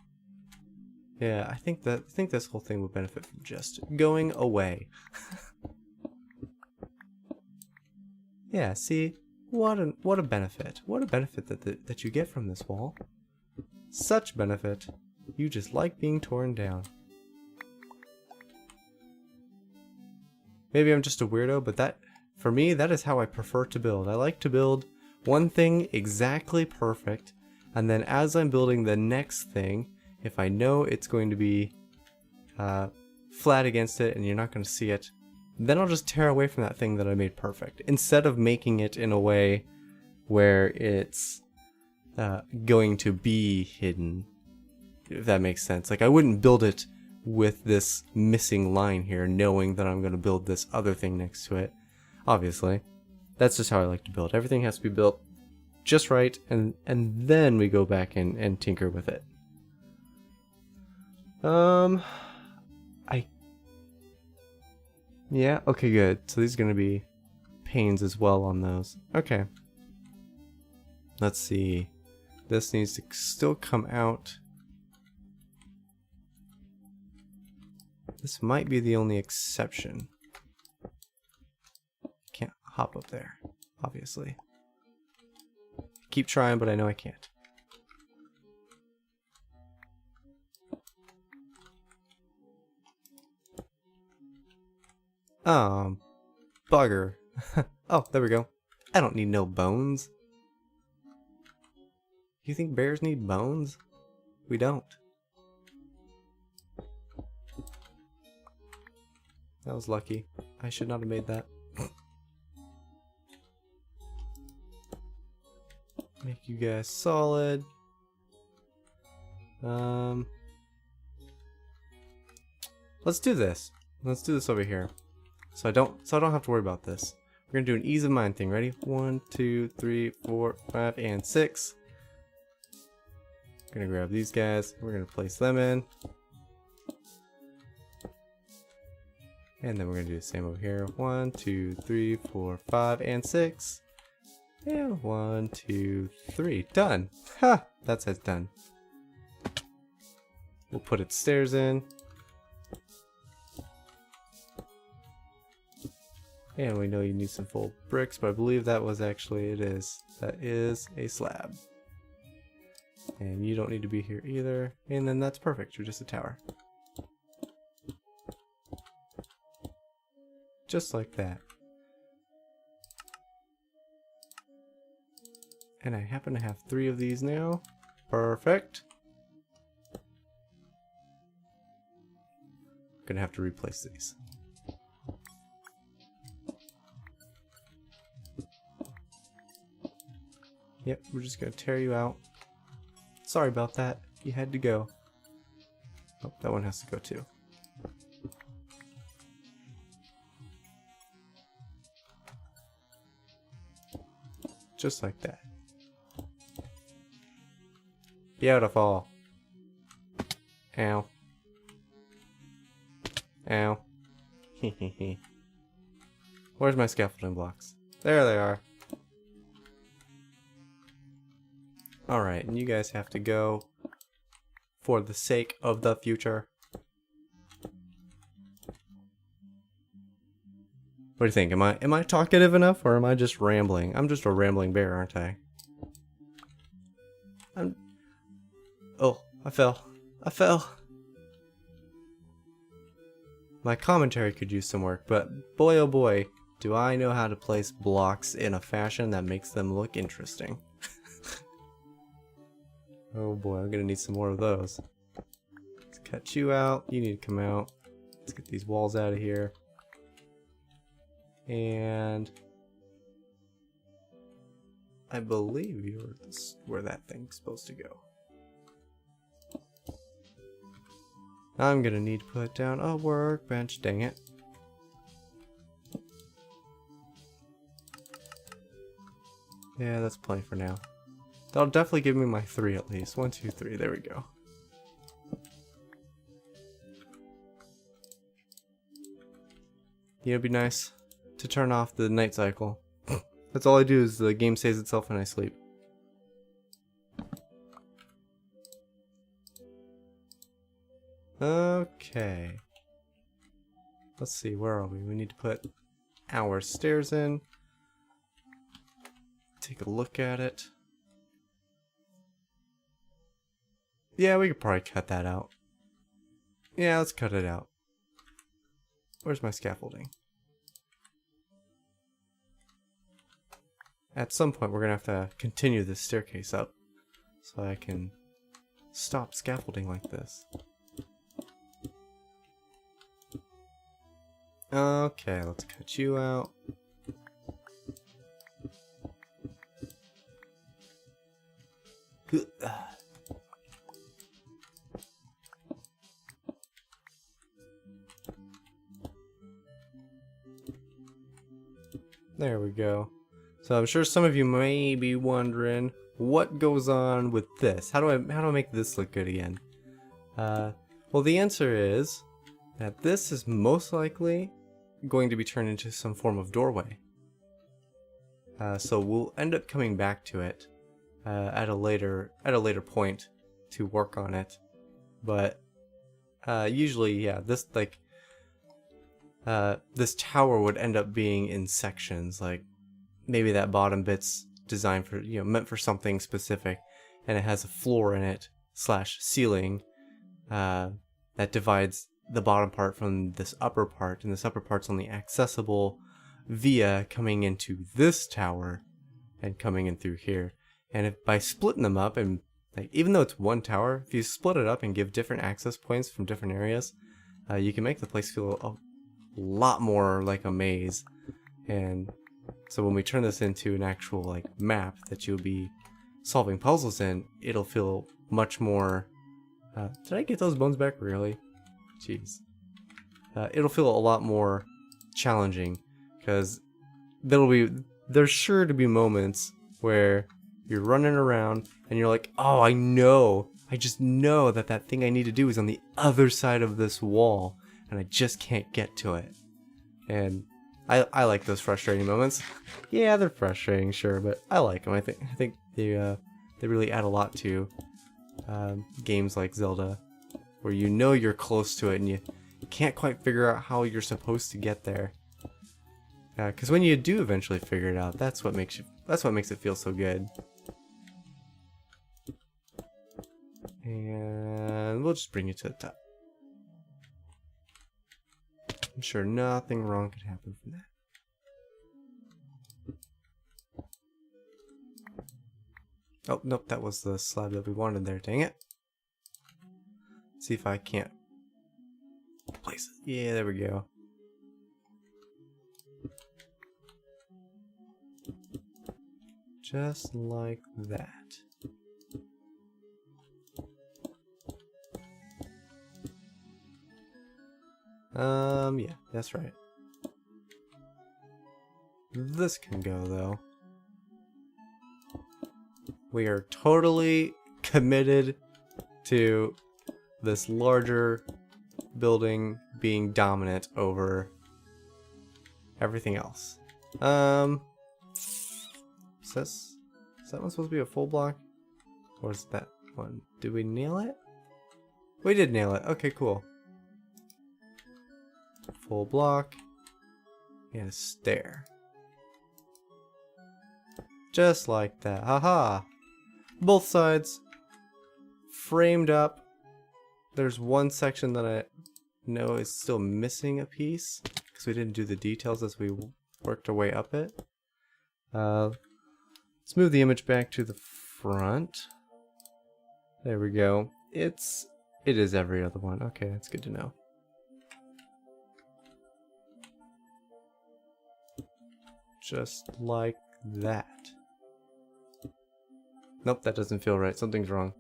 Yeah, I think this whole thing would benefit from just going away. Yeah, see? What a benefit. What a benefit that you get from this wall. Such benefit. You just like being torn down. Maybe I'm just a weirdo, but that, for me, that is how I prefer to build. I like to build one thing exactly perfect, and then as I'm building the next thing, if I know it's going to be flat against it and you're not going to see it, then I'll just tear away from that thing that I made perfect, instead of making it in a way where it's going to be hidden, if that makes sense. Like, I wouldn't build it with this missing line here, knowing that I'm going to build this other thing next to it. Obviously, that's just how I like to build. Everything has to be built just right, and then we go back and tinker with it. Yeah, okay, good. So these are going to be panes as well on those. Okay. Let's see. This needs to still come out. This might be the only exception. Can't hop up there, obviously. Keep trying, but I know I can't. Bugger. Oh, there we go. I don't need no bones. You think bears need bones? We don't. That was lucky. I should not have made that. Make you guys solid. Let's do this. Let's do this over here. So I don't have to worry about this. We're gonna do an ease of mind thing. Ready? 1, 2, 3, 4, 5, and 6. We're gonna grab these guys. We're gonna place them in. And then we're gonna do the same over here. 1, 2, 3, 4, 5, and 6. And 1, 2, 3. Done. Ha! That says done. We'll put its stairs in. And we know you need some full bricks, but I believe that was actually, that is a slab. And you don't need to be here either. And then that's perfect. You're just a tower. Just like that. And I happen to have 3 of these now. Perfect. Gonna have to replace these. Yep, we're just gonna tear you out. Sorry about that. You had to go. Oh, that one has to go too. Just like that. Beautiful. Ow. Ow. Hehehe. Where's my scaffolding blocks? There they are. Alright, and you guys have to go for the sake of the future. What do you think? Am I talkative enough, or am I just rambling? I'm just a rambling bear, aren't I? Oh, I fell. I fell. My commentary could use some work, but boy oh boy, do I know how to place blocks in a fashion that makes them look interesting. Oh boy, I'm gonna need some more of those. Let's cut you out. You need to come out. Let's get these walls out of here. And I believe you're where that thing's supposed to go. I'm gonna need to put down a workbench, dang it. Yeah, that's plenty for now. That'll definitely give me my 3 at least. 1, 2, 3, there we go. You know, it'd be nice to turn off the night cycle. That's all I do is the game saves itself and I sleep. Okay. Let's see, where are we? We need to put our stairs in. Take a look at it. Yeah, we could probably cut that out. Yeah, let's cut it out. Where's my scaffolding? At some point, we're going to have to continue this staircase up so I can stop scaffolding like this. Okay, let's cut you out. There we go. So I'm sure some of you may be wondering what goes on with this. How do I make this look good again? Well, the answer is that this is most likely going to be turned into some form of doorway. So we'll end up coming back to it at a later point to work on it. But usually, yeah, this this tower would end up being in sections. Like maybe that bottom bit's designed for, meant for something specific, and it has a floor in it / ceiling that divides the bottom part from this upper part, and this upper part's only accessible via coming into this tower and coming in through here. And if by splitting them up, and like, even though it's one tower, if you split it up and give different access points from different areas, you can make the place feel a lot more like a maze. And so when we turn this into an actual like map that you'll be solving puzzles in, it'll feel much more did I get those bones back? Really? Jeez. It'll feel a lot more challenging, because there's sure to be moments where you're running around and you're like, oh, I just know that thing I need to do is on the other side of this wall, and I just can't get to it. And I like those frustrating moments. Yeah, they're frustrating, sure, but I like them. I think they really add a lot to games like Zelda, where you're close to it and you can't quite figure out how you're supposed to get there. Because when you do eventually figure it out, that's what makes it feel so good. And we'll just bring you to the top. I'm sure nothing wrong could happen from that. Oh, nope, that was the slab that we wanted there, dang it. Let's see if I can't place it. Yeah, there we go. Just like that. Yeah, that's right. This can go, though. We are totally committed to this larger building being dominant over everything else. Is that one supposed to be a full block? Or is that one? Did we nail it? We did nail it. Okay, cool. Full block. And a stair. Just like that. Haha! Both sides framed up. There's one section that I know is still missing a piece because we didn't do the details as we worked our way up it. Let's move the image back to the front. There we go. It is every other one. Okay, that's good to know. Just like that. Nope, that doesn't feel right. Something's wrong.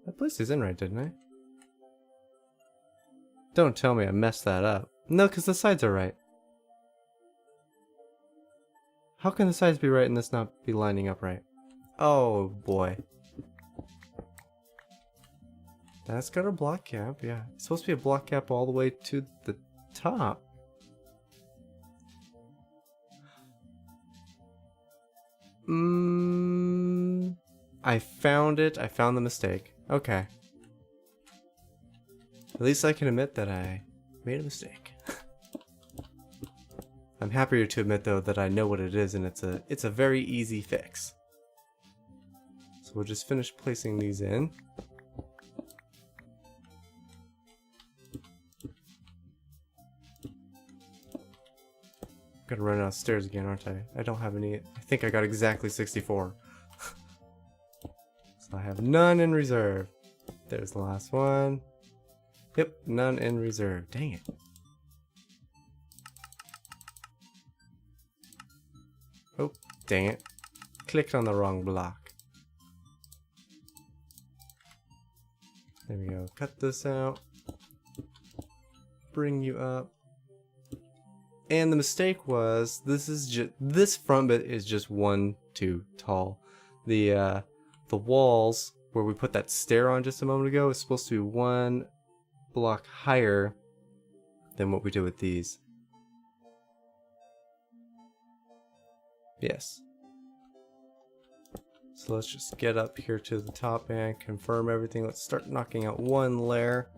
I placed these in right, didn't I? Don't tell me I messed that up. No, because the sides are right. How can the sides be right and this not be lining up right? Oh boy. That's got a block cap, yeah. It's supposed to be a block cap all the way to the top. I found it. I found the mistake. Okay. At least I can admit that I made a mistake. I'm happier to admit though that I know what it is and it's a very easy fix. So we'll just finish placing these in. Gotta run downstairs again, aren't I? I don't have any. I think I got exactly 64. So I have none in reserve. There's the last one. Yep, none in reserve. Dang it. Oh, dang it. Clicked on the wrong block. There we go. Cut this out. Bring you up. And the mistake was this front bit is just one too tall. The walls where we put that stair on just a moment ago is supposed to be one block higher than what we did with these. Yes. So let's just get up here to the top and confirm everything. Let's start knocking out one layer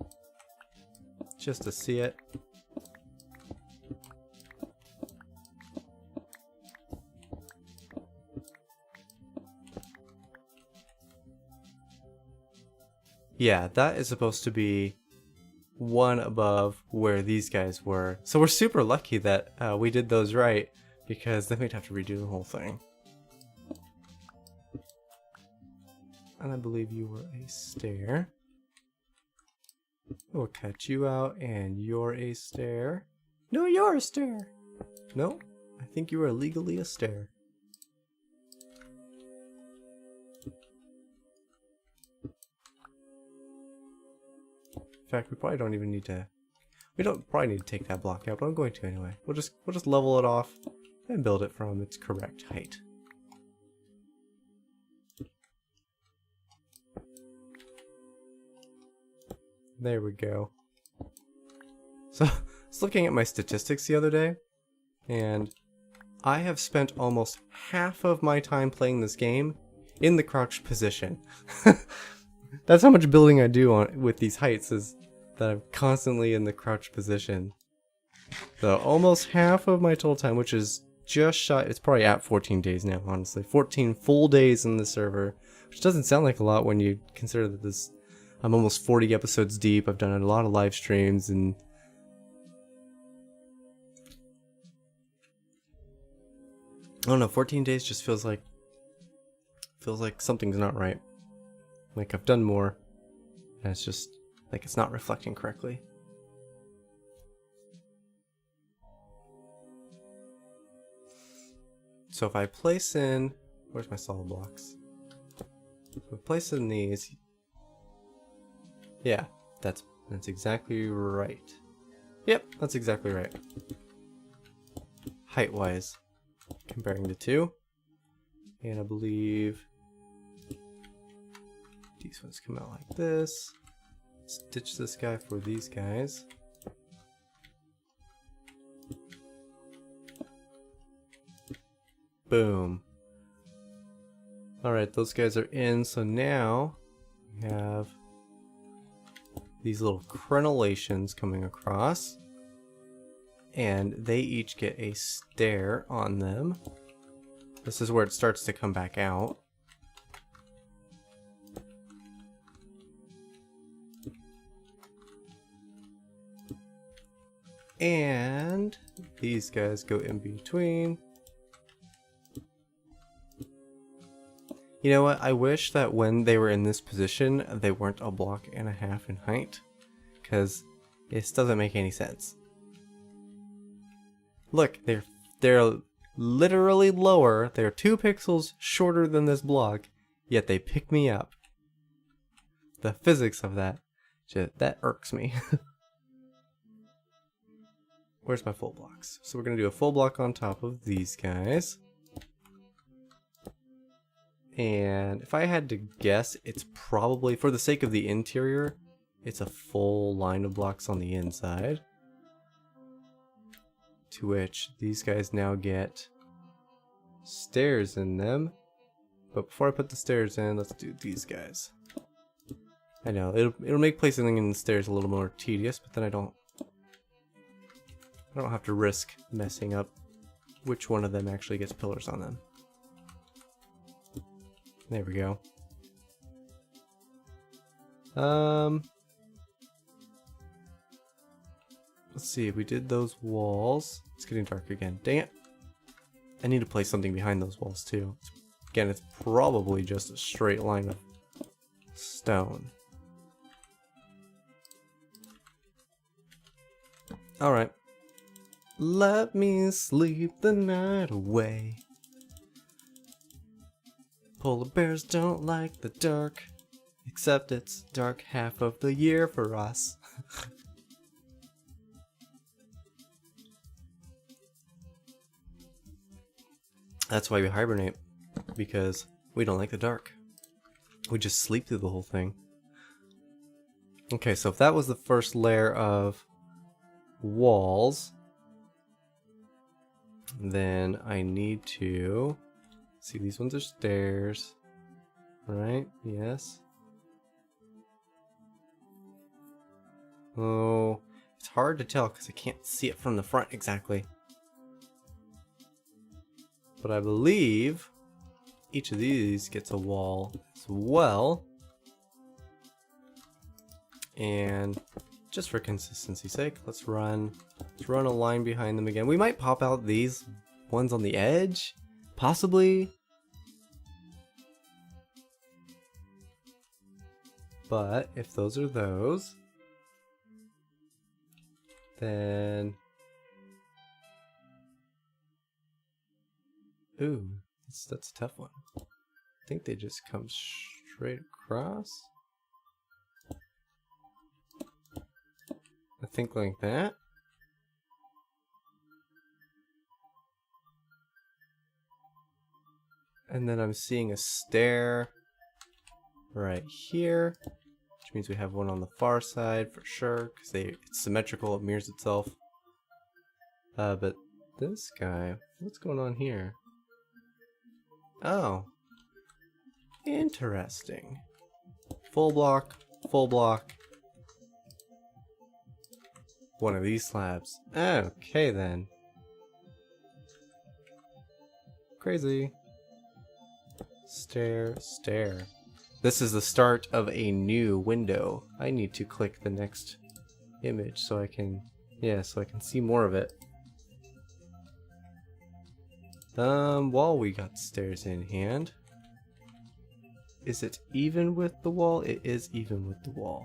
just to see it. Yeah, that is supposed to be one above where these guys were. So we're super lucky that we did those right, because then we'd have to redo the whole thing. And I believe you were a stair. We'll cut you out, and you're a stair. No, you're a stair. No, I think you are legally a stair. In fact, we probably don't even need to. We don't probably need to take that block out, but I'm going to anyway. We'll just level it off and build it from its correct height. There we go. So, I was looking at my statistics the other day, and I have spent almost half of my time playing this game in the crouched position. That's how much building I do with these heights, is that I'm constantly in the crouched position. So almost half of my total time, which is just shy, it's probably at 14 days now, honestly. 14 full days in the server, which doesn't sound like a lot when you consider that this I'm almost 40 episodes deep. I've done a lot of live streams, and I don't know, 14 days just feels like something's not right. Like I've done more, and it's just like it's not reflecting correctly. So if I place in, where's my solid blocks? If I place in these, yeah, that's exactly right. Yep, that's exactly right. Height-wise, comparing the two, and I believe these ones come out like this. Stitch this guy for these guys. Boom. Alright, those guys are in, so now we have these little crenellations coming across, and they each get a stair on them. This is where it starts to come back out. And these guys go in between. You know what? I wish that when they were in this position, they weren't a block and a half in height, because this doesn't make any sense. Look, they're literally lower. They're 2 pixels shorter than this block, yet they pick me up. The physics of that irks me. Where's my full blocks? So we're gonna do a full block on top of these guys. And if I had to guess, it's probably, for the sake of the interior, it's a full line of blocks on the inside. To which these guys now get stairs in them. But before I put the stairs in, let's do these guys. I know, it'll make placing in the stairs a little more tedious, but then I don't have to risk messing up which one of them actually gets pillars on them. There we go. Let's see, we did those walls. It's getting dark again. Dang it. I need to place something behind those walls too. Again, it's probably just a straight line of stone. Alright. Let me sleep the night away. Polar bears don't like the dark, except it's dark half of the year for us. That's why we hibernate, because we don't like the dark. We just sleep through the whole thing. Okay, so if that was the first layer of walls, then I need to see, these ones are stairs, right? Yes. Oh, it's hard to tell because I can't see it from the front exactly. But I believe each of these gets a wall as well. And just for consistency's sake, let's run a line behind them again. We might pop out these ones on the edge, possibly. But if those are those, then ooh, that's a tough one. I think they just come straight across. I think like that. And then I'm seeing a stair right here, which means we have one on the far side for sure, because it's symmetrical, it mirrors itself. But this guy, what's going on here? Oh, interesting. Full block, one of these slabs. Okay then. Crazy. Stair. This is the start of a new window. I need to click the next image so I can, so I can see more of it. While we got stairs in hand, is it even with the wall? It is even with the wall.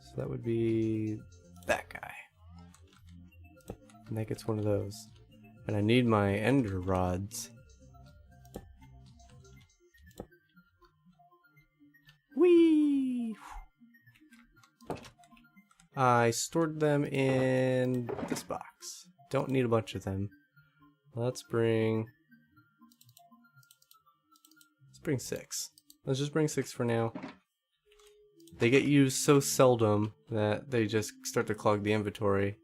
So that would be that guy. And that gets one of those. And I need my ender rods. Whee! I stored them in this box. Don't need a bunch of them. Let's bring 6. Let's just bring 6 for now. They get used so seldom that they just start to clog the inventory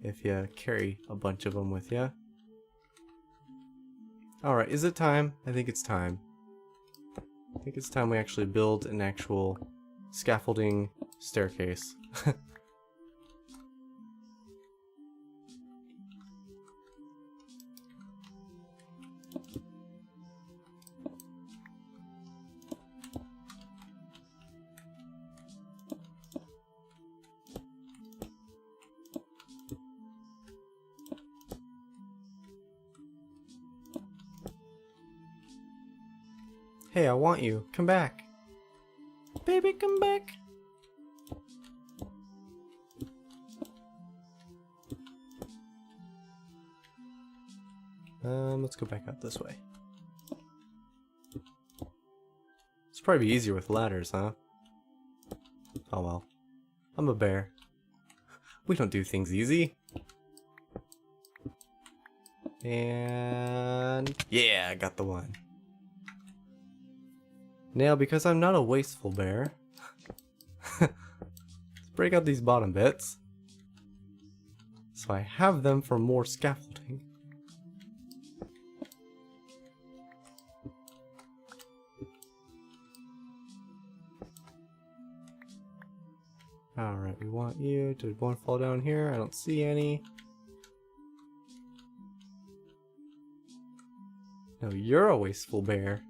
if you carry a bunch of them with you. Alright, is it time? I think it's time. I think it's time we actually build an actual scaffolding staircase. Hey, I want you. Come back. Baby, come back. Let's go back out this way. It's probably easier with ladders, huh? Oh well. I'm a bear. We don't do things easy. And yeah, I got the one. Now, because I'm not a wasteful bear, let's break out these bottom bits. So I have them for more scaffolding. Alright, we want you. Did one fall down here? I don't see any. No, you're a wasteful bear.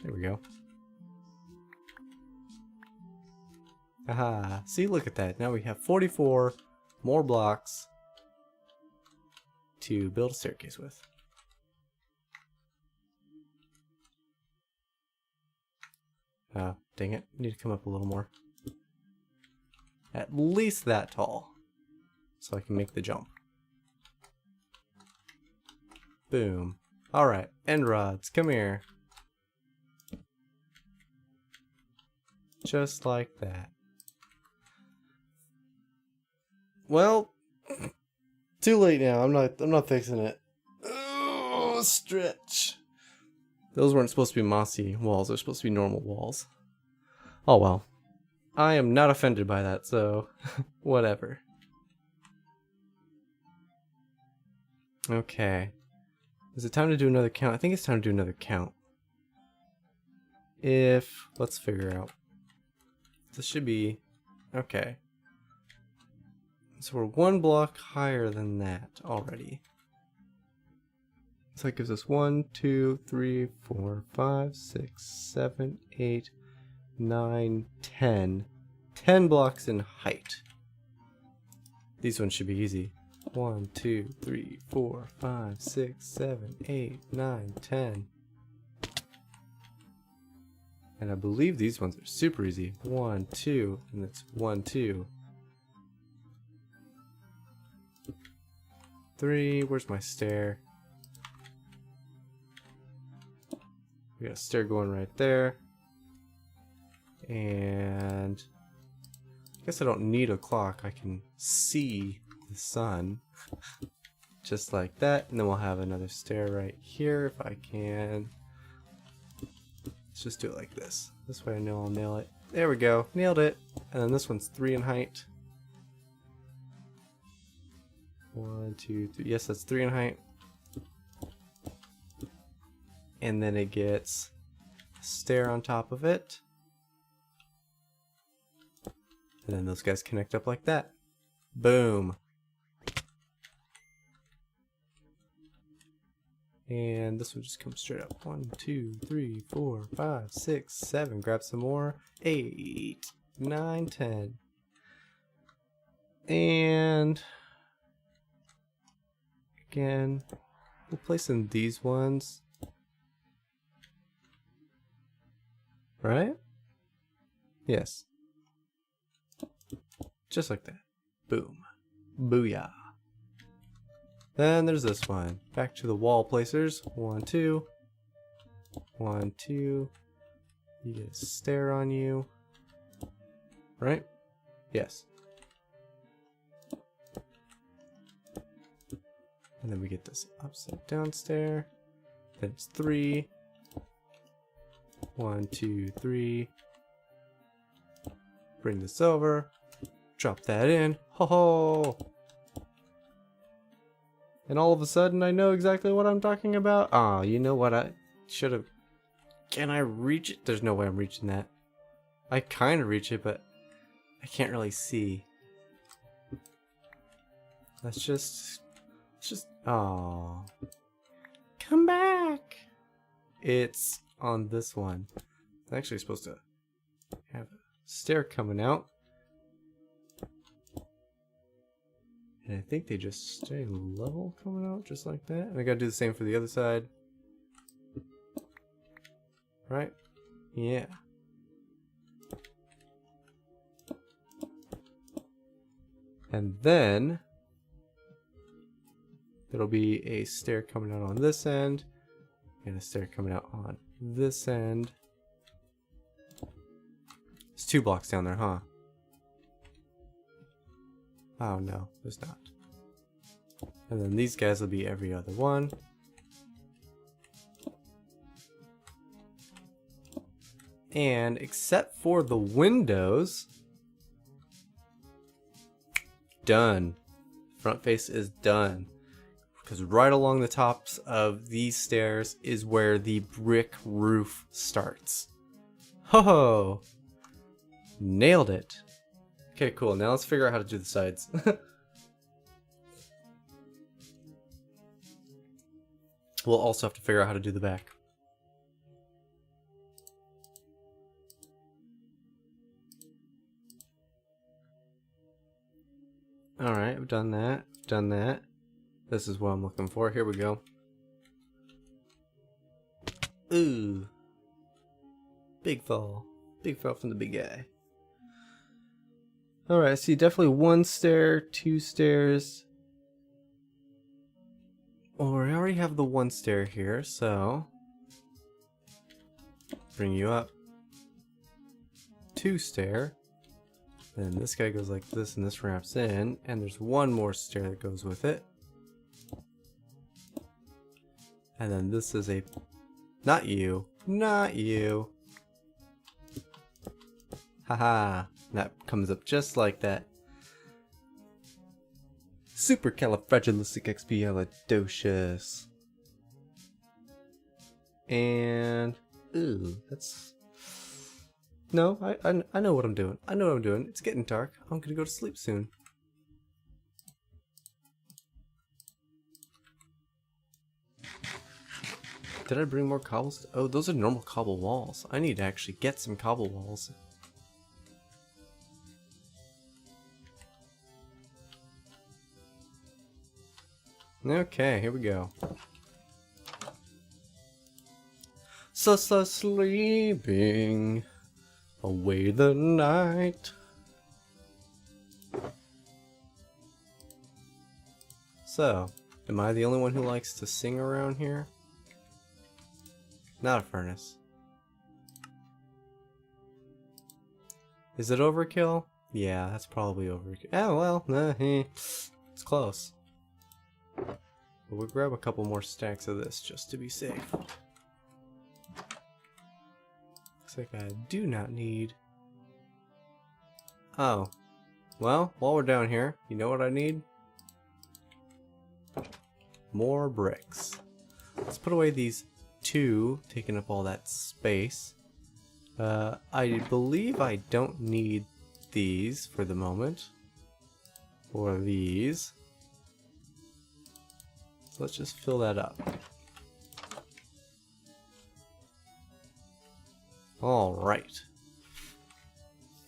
There we go. Aha, see, look at that. Now we have 44 more blocks to build a staircase with. Oh, dang it. Need to come up a little more. At least that tall. So I can make the jump. Boom. Alright, end rods, come here. Just like that. Well, too late now. I'm not fixing it. Oh, stretch. Those weren't supposed to be mossy walls. They're supposed to be normal walls. Oh well. I am not offended by that, so whatever. Okay. Is it time to do another count? I think it's time to do another count. Let's figure out. This should be, okay. So we're 1 block higher than that already. So that gives us 1, 2, 3, 4, 5, 6, 7, 8, 9, 10. 10 blocks in height. These ones should be easy. 1, 2, 3, 4, 5, 6, 7, 8, 9, 10. And I believe these ones are super easy. 1, 2, and it's 1, 2. 3, where's my stair? We got a stair going right there. And I guess I don't need a clock. I can see the sun. Just like that. And then we'll have another stair right here if I can. Let's just do it like this. This way I know I'll nail it. There we go. Nailed it. And then this one's 3 in height. 1, 2, 3. Yes, that's 3 in height. And then it gets a stair on top of it. And then those guys connect up like that. Boom. And this one just comes straight up. 1, 2, 3, 4, 5, 6, 7. Grab some more. 8, 9, 10. And again, we'll place in these ones. Right? Yes. Just like that. Boom. Booyah. Then there's this one. Back to the wall placers. 1, 2. 1, 2. You get a stair on you. Right? Yes. And then we get this upside down stair. Then it's 3. 1, 2, 3. Bring this over. Drop that in. Ho ho! And all of a sudden I know exactly what I'm talking about. Ah, you know what, I should have... Can I reach it? There's no way I'm reaching that. I kind of reach it, but I can't really see. Let's just... Oh, come back! It's on this one. It's actually supposed to have a stair coming out. And I think they just stay level coming out just like that. And I gotta do the same for the other side. Right? Yeah. And then there'll be a stair coming out on this end. And a stair coming out on this end. There's 2 blocks down there, huh? Oh no, there's not. And then these guys will be every other one. And except for the windows, done. Front face is done. Because right along the tops of these stairs is where the brick roof starts. Ho ho! Nailed it. Okay, cool. Now let's figure out how to do the sides. We'll also have to figure out how to do the back. Alright, I've done that. Done that. This is what I'm looking for. Here we go. Ooh. Big fall. Big fall from the big guy. Alright, I see definitely 1 stair, 2 stairs. Well, we already have the 1 stair here, so bring you up. 2 stair. Then this guy goes like this and this ramps in, and there's 1 more stair that goes with it. And then this is a... Not you. Not you. Haha. That comes up just like that. Supercalifragilisticexpialidocious. And... Ooh, that's... No, I know what I'm doing. I know what I'm doing. It's getting dark. I'm gonna go to sleep soon. Did I bring more cobbles? Oh, those are normal cobble walls. I need to actually get some cobble walls. Okay, here we go. So sleeping away the night. So, am I the only one who likes to sing around here? Not a furnace. Is it overkill? Yeah, that's probably overkill. Oh well, it's close. But we'll grab a couple more stacks of this just to be safe. Looks like I do not need... Oh. Well, while we're down here, you know what I need? More bricks. Let's put away these 2, taking up all that space. I believe I don't need these for the moment. Or these. So let's just fill that up. Alright.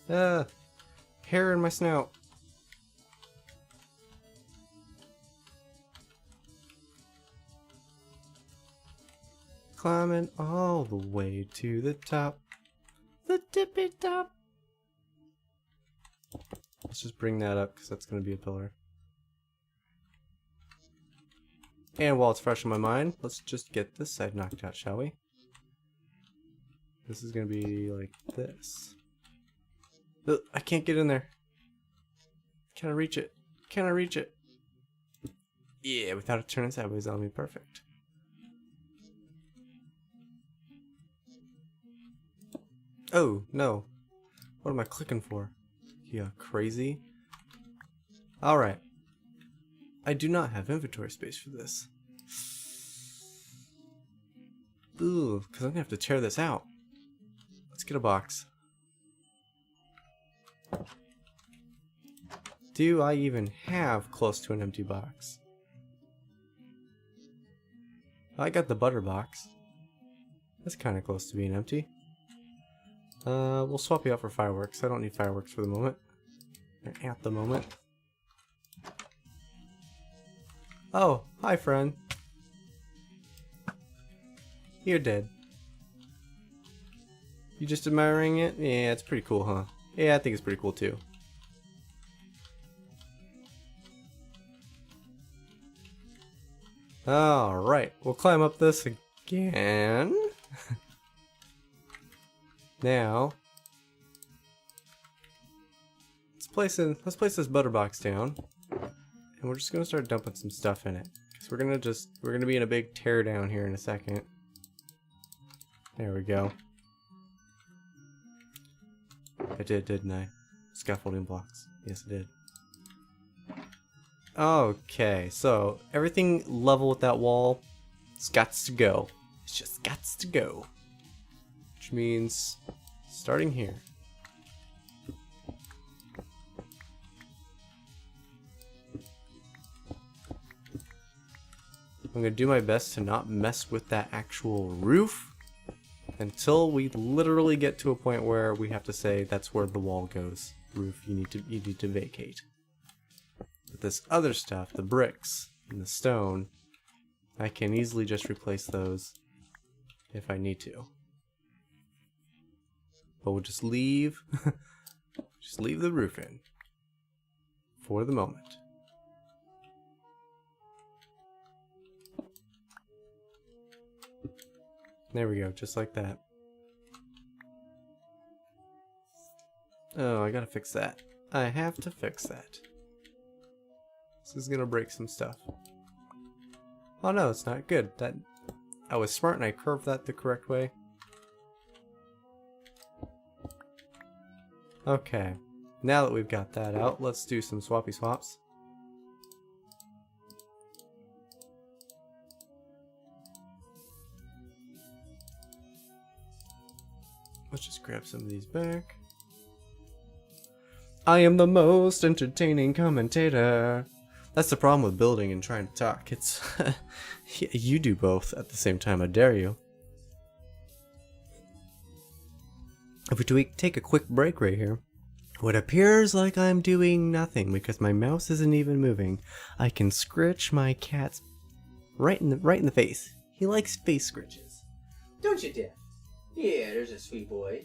Hair in my snout. Climbing all the way to the top. The tippy top. Let's just bring that up because that's going to be a pillar. And while it's fresh in my mind, let's just get this side knocked out, shall we? This is going to be like this. Ugh, I can't get in there. Can I reach it? Can I reach it? Yeah, without it turning sideways, that'll be perfect. Oh, no. What am I clicking for? Yeah, crazy. Alright. I do not have inventory space for this. Ooh, because I'm going to have to tear this out. Let's get a box. Do I even have close to an empty box? I got the butter box. That's kind of close to being empty. We'll swap you out for fireworks. I don't need fireworks for the moment. At the moment. Oh, hi friend. You're dead. You just admiring it? Yeah, it's pretty cool, huh? Yeah, I think it's pretty cool too. Alright, we'll climb up this again. Now, let's place this butter box down, and we're just gonna start dumping some stuff in it. So we're gonna be in a big tear down here in a second. There we go. I did, didn't I? Scaffolding blocks. Yes, I did. Okay, so everything level with that wall, it's got to go. It's just got to go. Which means starting here. I'm gonna do my best to not mess with that actual roof until we literally get to a point where we have to say that's where the wall goes. Roof, you need to vacate. But this other stuff, the bricks and the stone, I can easily just replace those if I need to. But we'll just leave the roof in for the moment. There we go, just like that. Oh, I gotta fix that. I have to fix that. This is gonna break some stuff. Oh no, it's not good. I was smart and I curved that the correct way. Okay, now that we've got that out, let's do some swappy swaps. Let's just grab some of these back. I am the most entertaining commentator. That's the problem with building and trying to talk. It's you do both at the same time. I dare you. If we take a quick break right here, what appears like I'm doing nothing because my mouse isn't even moving, I can scritch my cat right in the face. He likes face scritches, don't you, Dad? Yeah, there's a sweet boy.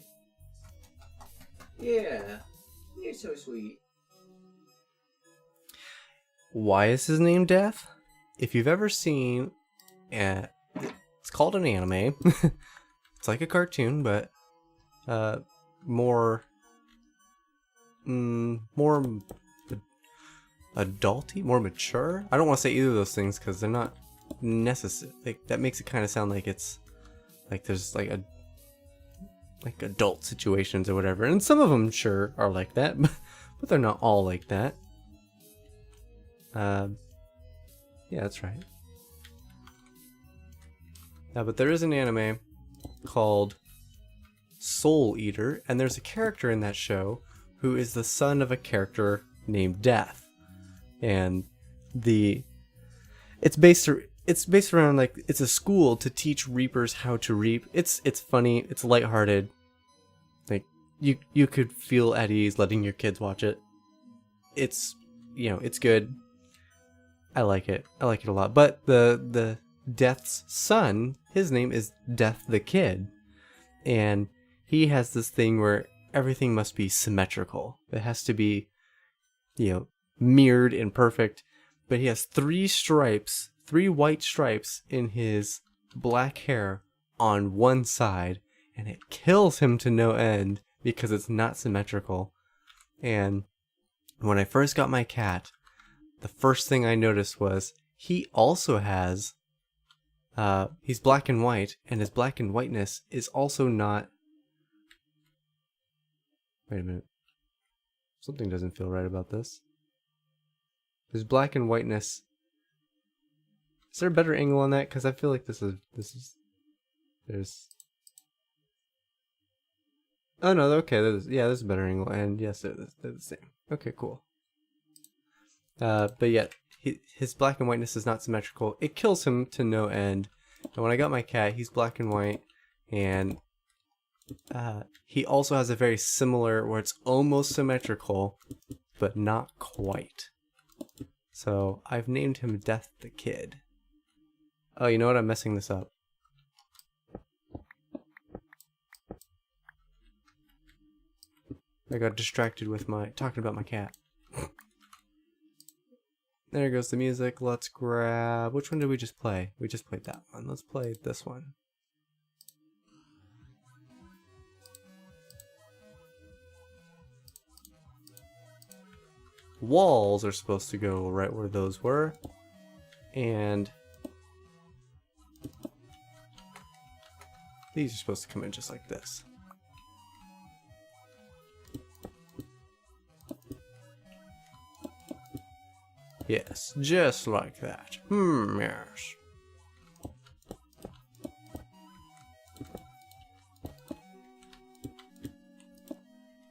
Yeah, you're so sweet. Why is his name Death? If you've ever seen, it's called an anime. It's like a cartoon, but more adulty, more mature. I don't want to say either of those things because they're not necessary. Like that makes it kind of sound like it's like there's like adult situations or whatever, and some of them sure are like that, but they're not all like that. Yeah, that's right. But there is an anime called Soul Eater, and there's a character in that show who is the son of a character named Death. And it's based around, like, it's a school to teach reapers how to reap. It's funny, it's lighthearted. Like, you could feel at ease letting your kids watch it. It's, it's good. I like it a lot. But the Death's son, his name is Death the Kid, and he has this thing where everything must be symmetrical. It has to be, mirrored and perfect. But he has 3 white stripes in his black hair on one side, and it kills him to no end because it's not symmetrical. And when I first got my cat, the first thing I noticed was he also has, he's black and white, and his black and whiteness is also not... Wait a minute. Something doesn't feel right about this. His black and whiteness... Is there a better angle on that? Because I feel like there's... Oh no, okay, there's a better angle, and yes, they're the same. Okay, cool. But yet, his black and whiteness is not symmetrical. It kills him to no end. And when I got my cat, he's black and white, and he also has a very similar, where it's almost symmetrical, but not quite. So I've named him Death the Kid. Oh, you know what? I'm messing this up. I got distracted with talking about my cat. There goes the music. Let's grab... Which one did we just play? We just played that one. Let's play this one. Walls are supposed to go right where those were. And these are supposed to come in just like this. Yes, just like that. Yes.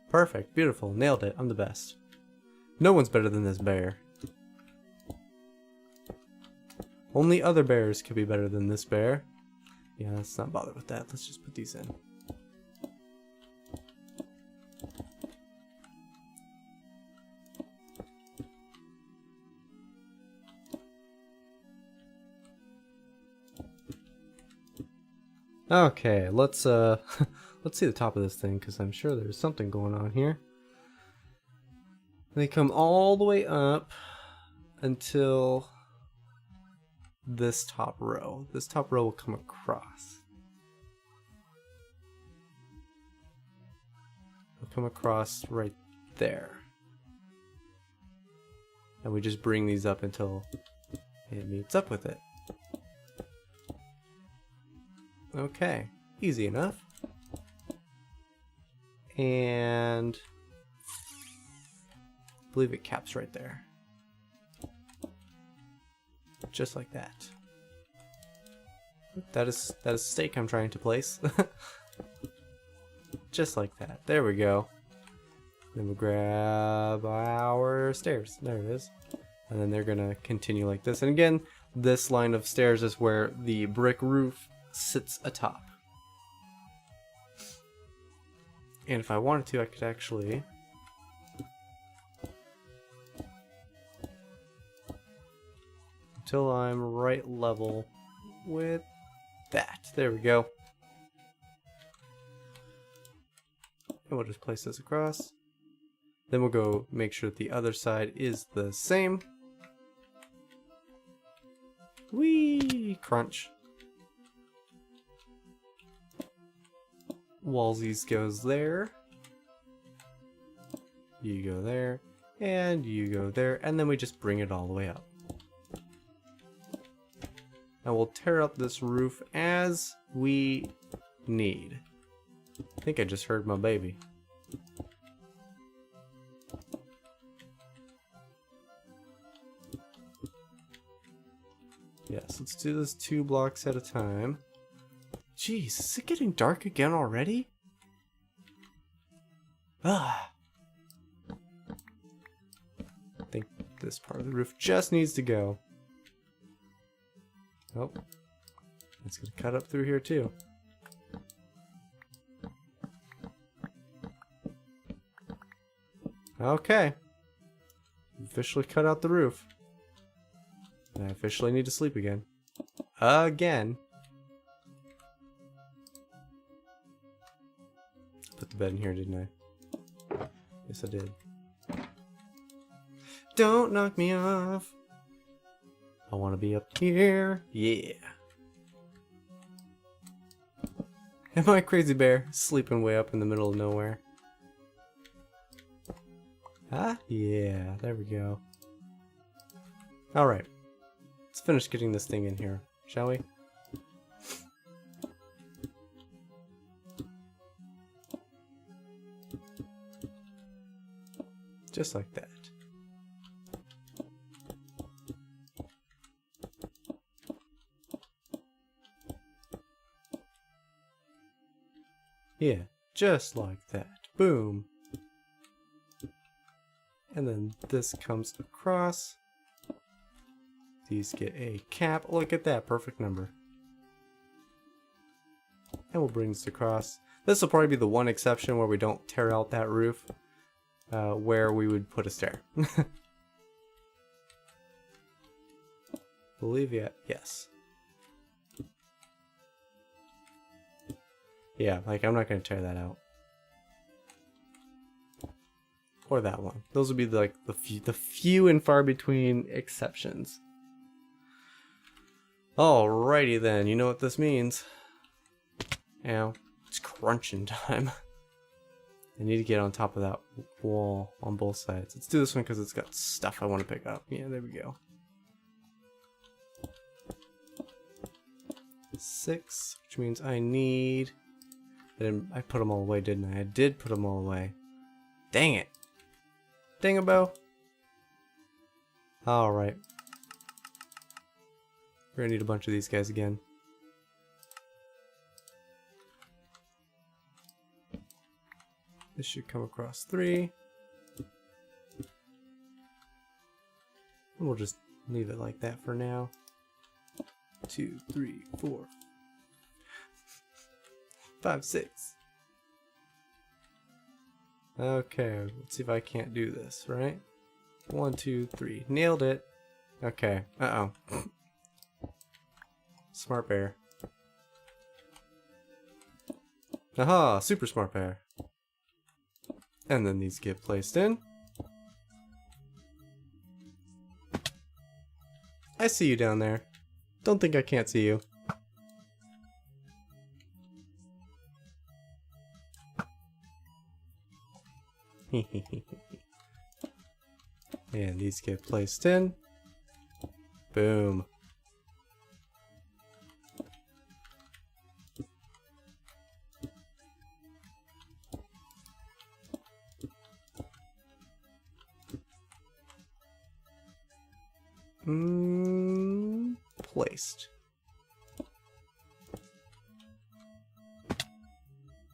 Perfect, beautiful, nailed it, I'm the best. No one's better than this bear. Only other bears could be better than this bear. Yeah, let's not bother with that, let's just put these in. Okay, let's let's see the top of this thing, because I'm sure there's something going on here. They come all the way up until this top row. This top row will come across. It'll come across right there. And we just bring these up until it meets up with it. Okay, easy enough. And I believe it caps right there. Just like that. That is a stake I'm trying to place. Just like that. There we go. Then we'll grab our stairs. There it is. And then they're gonna continue like this. And again, this line of stairs is where the brick roof sits atop. And if I wanted to, I could actually until I'm right level with that. There we go. And we'll just place this across. Then we'll go make sure that the other side is the same. Whee! Crunch. Wallsies goes there. You go there. And you go there. And then we just bring it all the way up. Now we'll tear up this roof as we need. I think I just heard my baby. Yes, let's do this 2 blocks at a time. Jeez, is it getting dark again already? Ah. This part of the roof just needs to go. Oh, it's gonna cut up through here too. Okay. Officially cut out the roof. And I officially need to sleep again. Again. Put the bed in here, didn't I? Yes, I did. Don't knock me off. I want to be up here. Yeah. Am I a crazy bear? Sleeping way up in the middle of nowhere. Ah, yeah. There we go. Alright. Let's finish getting this thing in here, shall we? Just like that. Yeah, just like that. Boom. And then this comes across. These get a cap. Look at that, perfect number. And we'll bring this across. This will probably be the one exception where we don't tear out that roof. Where we would put a stair. Believe it? Yes. Yeah, like I'm not going to tear that out. Or that one. Those would be like the few and far between exceptions. Alrighty then, you know what this means. Now, it's crunching time. I need to get on top of that wall on both sides. Let's do this one because it's got stuff I want to pick up. Yeah, there we go. 6, which means I need... I put them all away, didn't I? I did put them all away. Dang it. Dang-a-bo. Alright. We're gonna need a bunch of these guys again. This should come across 3. And we'll just leave it like that for now. 2, 3, 4, 5, 6. Okay, let's see if I can't do this, right? 1, 2, 3. Nailed it. Okay. Uh-oh. Smart bear. Aha! Super smart bear. And then these get placed in. I see you down there. Don't think I can't see you. And these get placed in. Boom. Placed.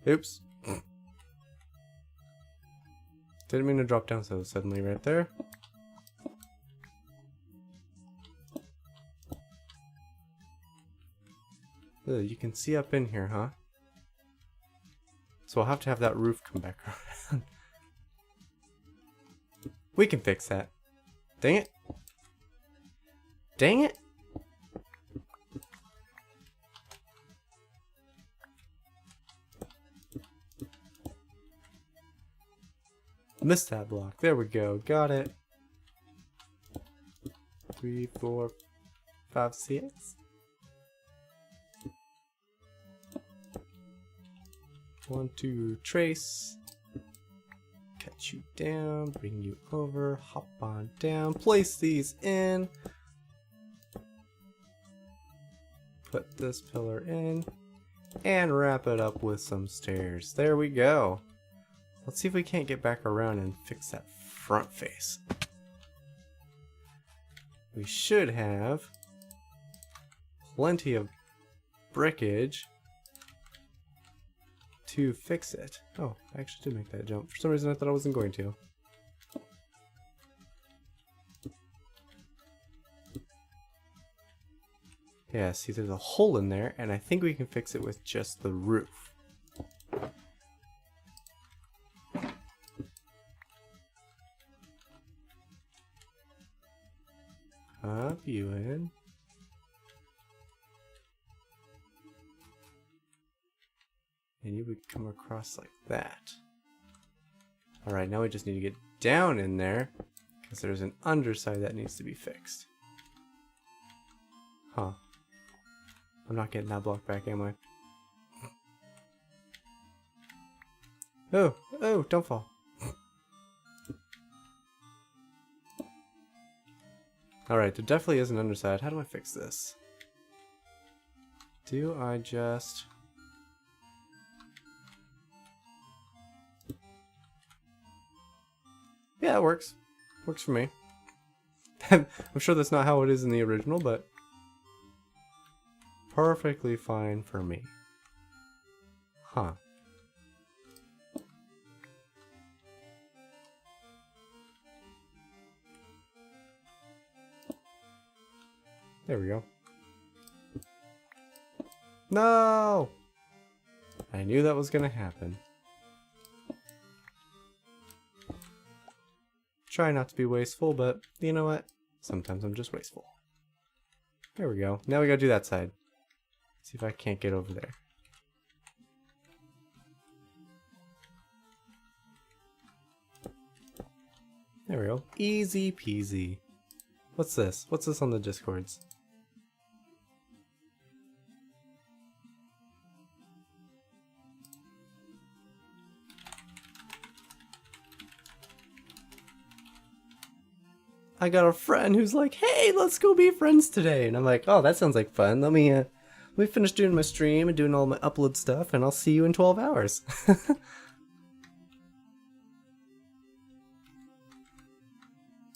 Oops. Didn't mean to drop down so suddenly right there. Ugh, you can see up in here, huh? So I'll have to have that roof come back around. We can fix that. Dang it. Dang it. Missed that block. There we go. Got it. 3, 4, 5, 6. 1, 2, trace. Cut you down. Bring you over. Hop on down. Place these in. Put this pillar in. And wrap it up with some stairs. There we go. Let's see if we can't get back around and fix that front face. We should have plenty of brickage to fix it. Oh, I actually did make that jump. For some reason I thought I wasn't going to. Yeah, see there's a hole in there, and I think we can fix it with just the roof. Up you in. And you would come across like that. Alright, now we just need to get down in there, because there's an underside that needs to be fixed. Huh. I'm not getting that block back, am I? Oh, oh, don't fall. Alright, there definitely is an underside. How do I fix this? Do I just... Yeah, it works. Works for me. I'm sure that's not how it is in the original, but... perfectly fine for me. Huh. There we go. No! I knew that was gonna happen. Try not to be wasteful, but you know what? Sometimes I'm just wasteful. There we go. Now we gotta do that side. See if I can't get over there. There we go. Easy peasy. What's this? What's this on the Discords? I got a friend who's like, hey, let's go be friends today. And I'm like, oh, that sounds like fun. Let me finish doing my stream and doing all my upload stuff, and I'll see you in 12 hours.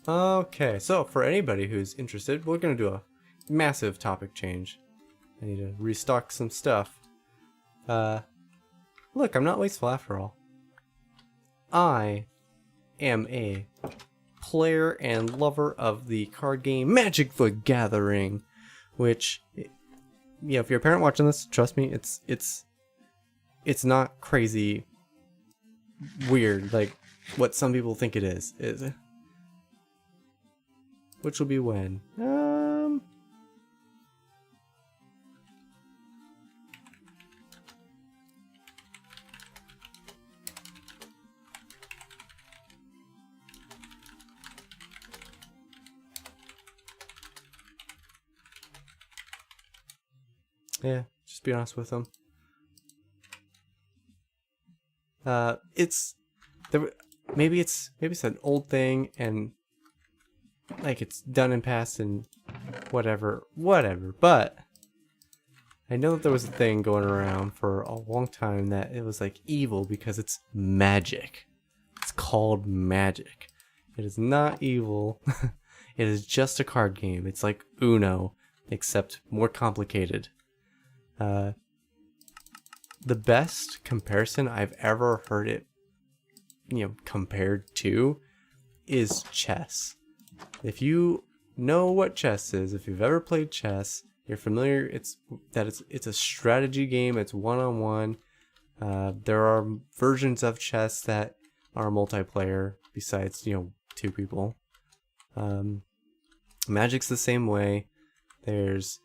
Okay, so for anybody who's interested, we're going to do a massive topic change. I need to restock some stuff. Look, I'm not wasteful after all. I am a player and lover of the card game Magic the Gathering, which, yeah, if you're a parent watching this, trust me, it's not crazy weird like what some people think it is. Which will be when? Yeah, just be honest with them. Maybe it's an old thing and like it's done and past and whatever. But I know that there was a thing going around for a long time that it was like evil because it's magic. It's called magic. It is not evil. It is just a card game. It's like Uno, except more complicated. The best comparison I've ever heard it, compared to is chess. If you know what chess is, if you've ever played chess, you're familiar. It's a strategy game. It's one-on-one. There are versions of chess that are multiplayer besides two people. Magic's the same way. There's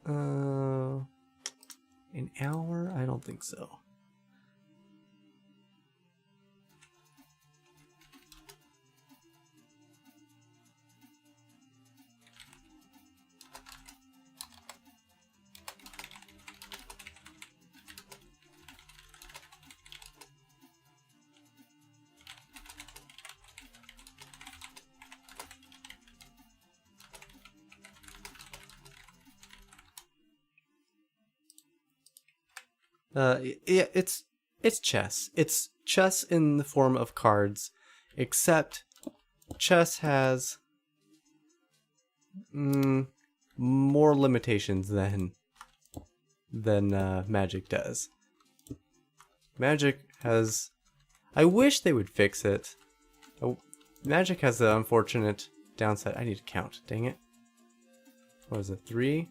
an hour? I don't think so. Yeah, it's chess. It's chess in the form of cards, except chess has more limitations than Magic does. Magic has... I wish they would fix it. Magic has the unfortunate downside. I need to count. Dang it. What is it? 3,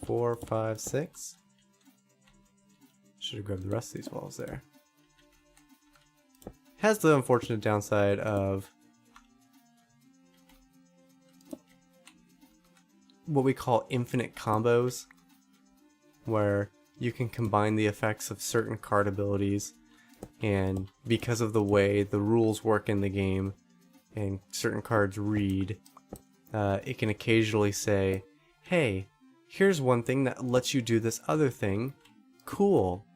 4, 5, 6. Should have grabbed the rest of these walls there. Has the unfortunate downside of what we call infinite combos, where you can combine the effects of certain card abilities, and because of the way the rules work in the game and certain cards read, it can occasionally say, hey, here's one thing that lets you do this other thing. Cool.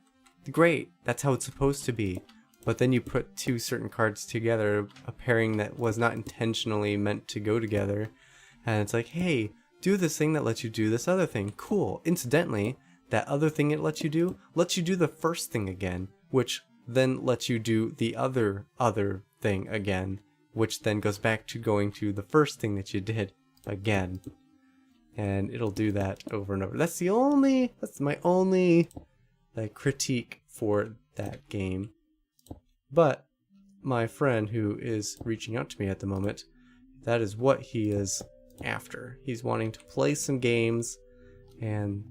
Great. That's how it's supposed to be. But then you put two certain cards together, a pairing that was not intentionally meant to go together, and it's like, hey, do this thing that lets you do this other thing. Cool. Incidentally, that other thing it lets you do the first thing again, which then lets you do the other thing again, which then goes back to going to the first thing that you did again. And it'll do that over and over. That's my only critique for that game. But my friend who is reaching out to me at the moment, that is what he is after. He's wanting to play some games, and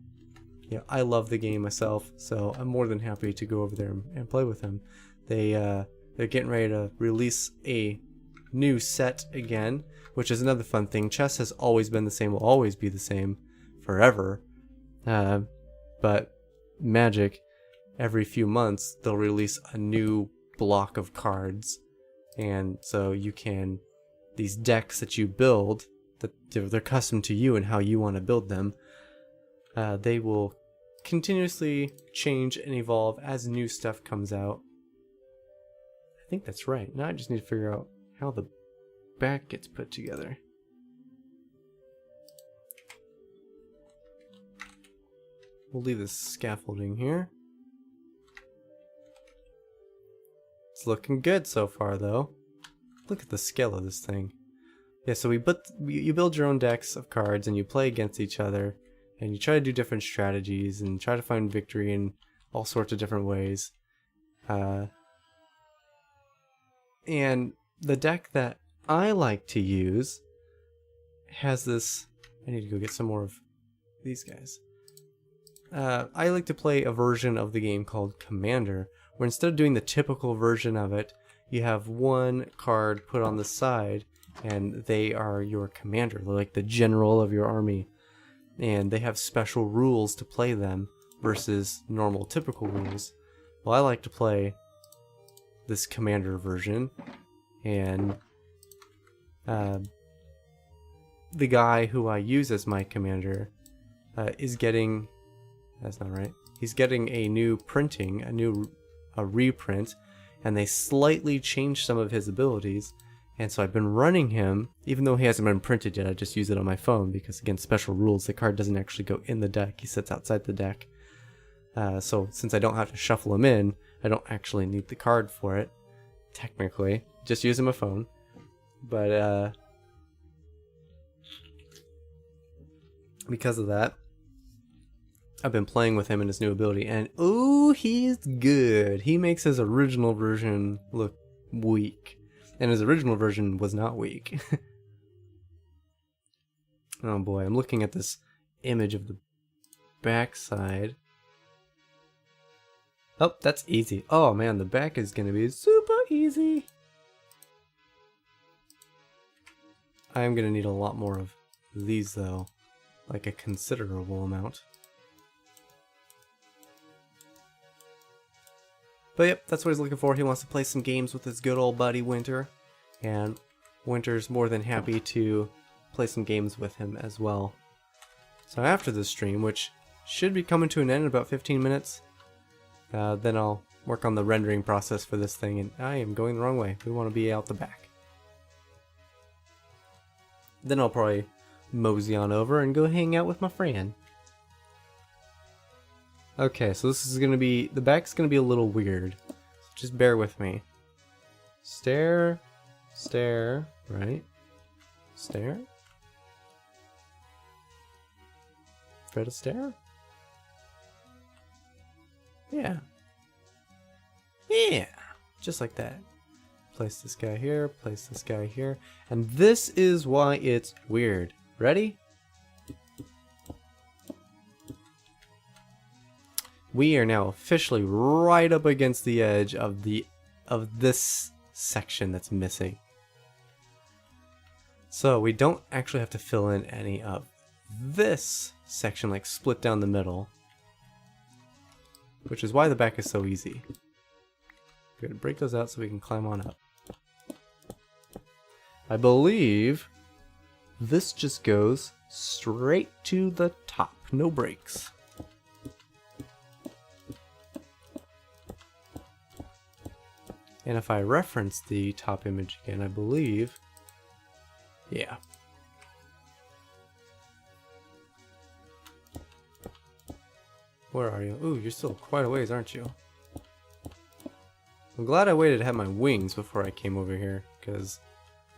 I love the game myself, so I'm more than happy to go over there and play with him. They're getting ready to release a new set again, which is another fun thing. Chess has always been the same, will always be the same forever. But Magic, every few months, they'll release a new block of cards. And so these decks that you build, that they're custom to you and how you want to build them, they will continuously change and evolve as new stuff comes out. I think that's right. Now I just need to figure out how the back gets put together. We'll leave this scaffolding here. It's looking good so far, though. Look at the scale of this thing. Yeah, so you build your own decks of cards and you play against each other, and you try to do different strategies and try to find victory in all sorts of different ways. And the deck that I like to use has this... I need to go get some more of these guys. I like to play a version of the game called Commander, where instead of doing the typical version of it, you have one card put on the side, and they are your commander. They're like the general of your army. And they have special rules to play them versus normal typical rules. Well, I like to play this commander version, and the guy who I use as my commander is getting... That's not right. He's getting a new printing, a reprint, and they slightly changed some of his abilities. And so I've been running him, even though he hasn't been printed yet. I just use it on my phone because, again, special rules. The card doesn't actually go in the deck. He sits outside the deck. So since I don't have to shuffle him in, I don't actually need the card for it, technically. Just using my phone. But because of that, I've been playing with him and his new ability, and ooh, he's good. He makes his original version look weak. And his original version was not weak. Oh boy, I'm looking at this image of the backside. Oh, that's easy. Oh man, the back is gonna be super easy. I am gonna need a lot more of these though. Like a considerable amount. But yep, that's what he's looking for. He wants to play some games with his good old buddy Winter. And Winter's more than happy to play some games with him as well. So after this stream, which should be coming to an end in about 15 minutes, then I'll work on the rendering process for this thing. And I am going the wrong way. We want to be out the back. Then I'll probably mosey on over and go hang out with my friend. Okay, so this is gonna be, the back's gonna be a little weird. So just bear with me. Stare, stare, right? Stare? Fred Astaire? Yeah. Yeah! Just like that. Place this guy here, place this guy here. And this is why it's weird. Ready? We are now officially right up against the edge of this section that's missing. So we don't actually have to fill in any of this section, like split down the middle, which is why the back is so easy. We're gonna break those out so we can climb on up. I believe this just goes straight to the top, no breaks. And if I reference the top image again, I believe, yeah. Where are you? Ooh, you're still quite a ways, aren't you? I'm glad I waited to have my wings before I came over here, because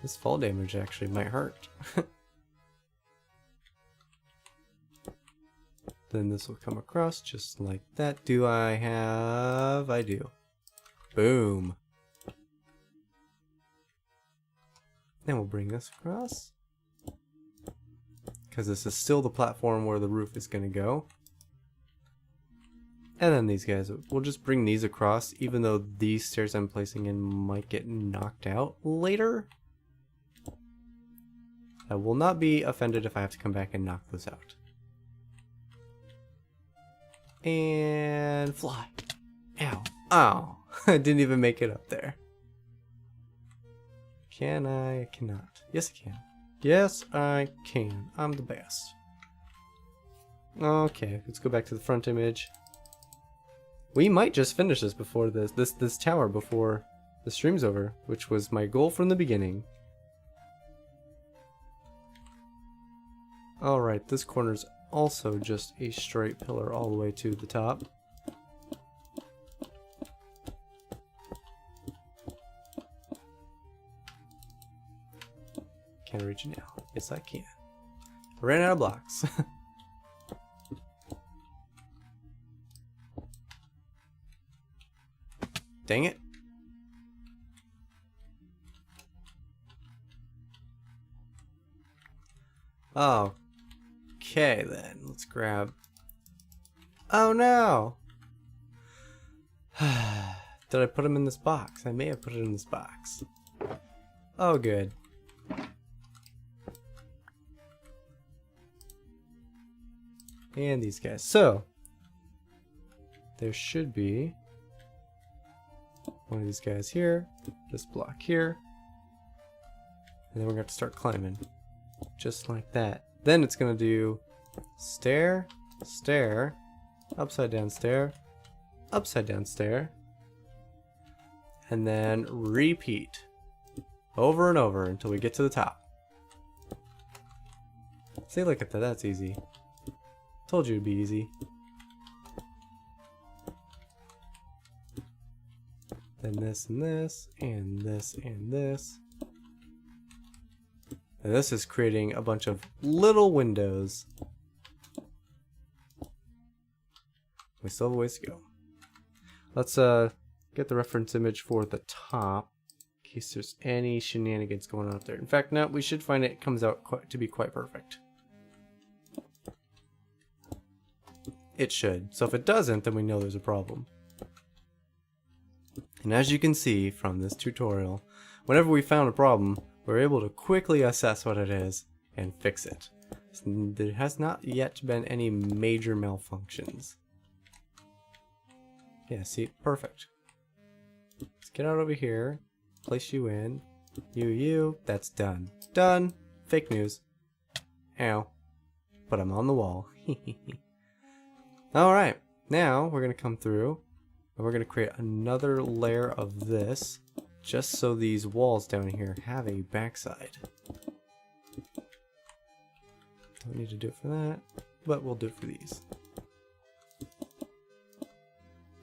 this fall damage actually might hurt. Then this will come across just like that. Do I have? I do. Boom. Then we'll bring this across, because this is still the platform where the roof is going to go. And then these guys, we'll just bring these across, even though these stairs I'm placing in might get knocked out later. I will not be offended if I have to come back and knock those out. And fly. Ow. Ow. I didn't even make it up there. Can I? I cannot. Yes, I can. Yes, I can. I'm the best. Okay, let's go back to the front image. We might just finish this before this tower before the stream's over, which was my goal from the beginning. Alright, this corner's also just a straight pillar all the way to the top. Can I reach it now? Yes, I can. Ran out of blocks. Dang it. Oh. Okay then, let's grab... Oh no! Did I put them in this box? I may have put it in this box. Oh good. And these guys. So, there should be one of these guys here, this block here, and then we're going to start climbing. Just like that. Then it's going to do stair, stair, upside down stair, upside down stair, and then repeat over and over until we get to the top. See, look at that, that's easy. Told you it'd be easy. Then this and this, and this and this. And this is creating a bunch of little windows. We still have a ways to go. Let's get the reference image for the top, in case there's any shenanigans going on up there. In fact, no, we should find it comes out to be quite perfect. It should. So if it doesn't, then we know there's a problem. And as you can see from this tutorial, whenever we found a problem, we're able to quickly assess what it is and fix it. There has not yet been any major malfunctions. Yeah, see, perfect. Let's get out over here, place you in, you, that's done. Done! Fake news. Ow. But I'm on the wall. Alright, now we're going to come through and we're going to create another layer of this just so these walls down here have a backside. Don't need to do it for that, but we'll do it for these.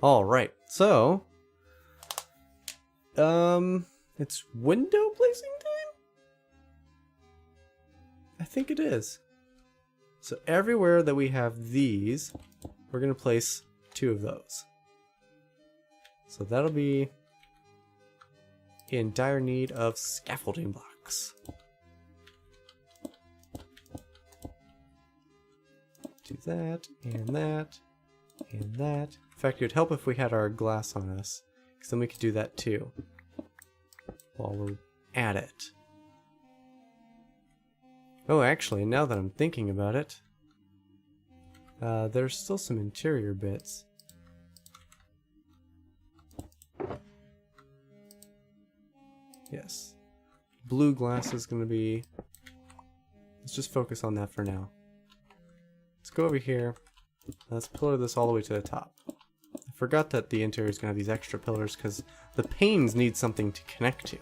Alright, so it's window placing time? I think it is. So everywhere that we have these, we're going to place 2 of those. So that'll be in dire need of scaffolding blocks. Do that, and that, and that. In fact, it would help if we had our glass on us, because then we could do that too, while we're at it. Oh, actually, now that I'm thinking about it, there's still some interior bits. Yes. Blue glass is going to be... Let's just focus on that for now. Let's go over here. Let's pillar this all the way to the top. I forgot that the interior is going to have these extra pillars because the panes need something to connect to.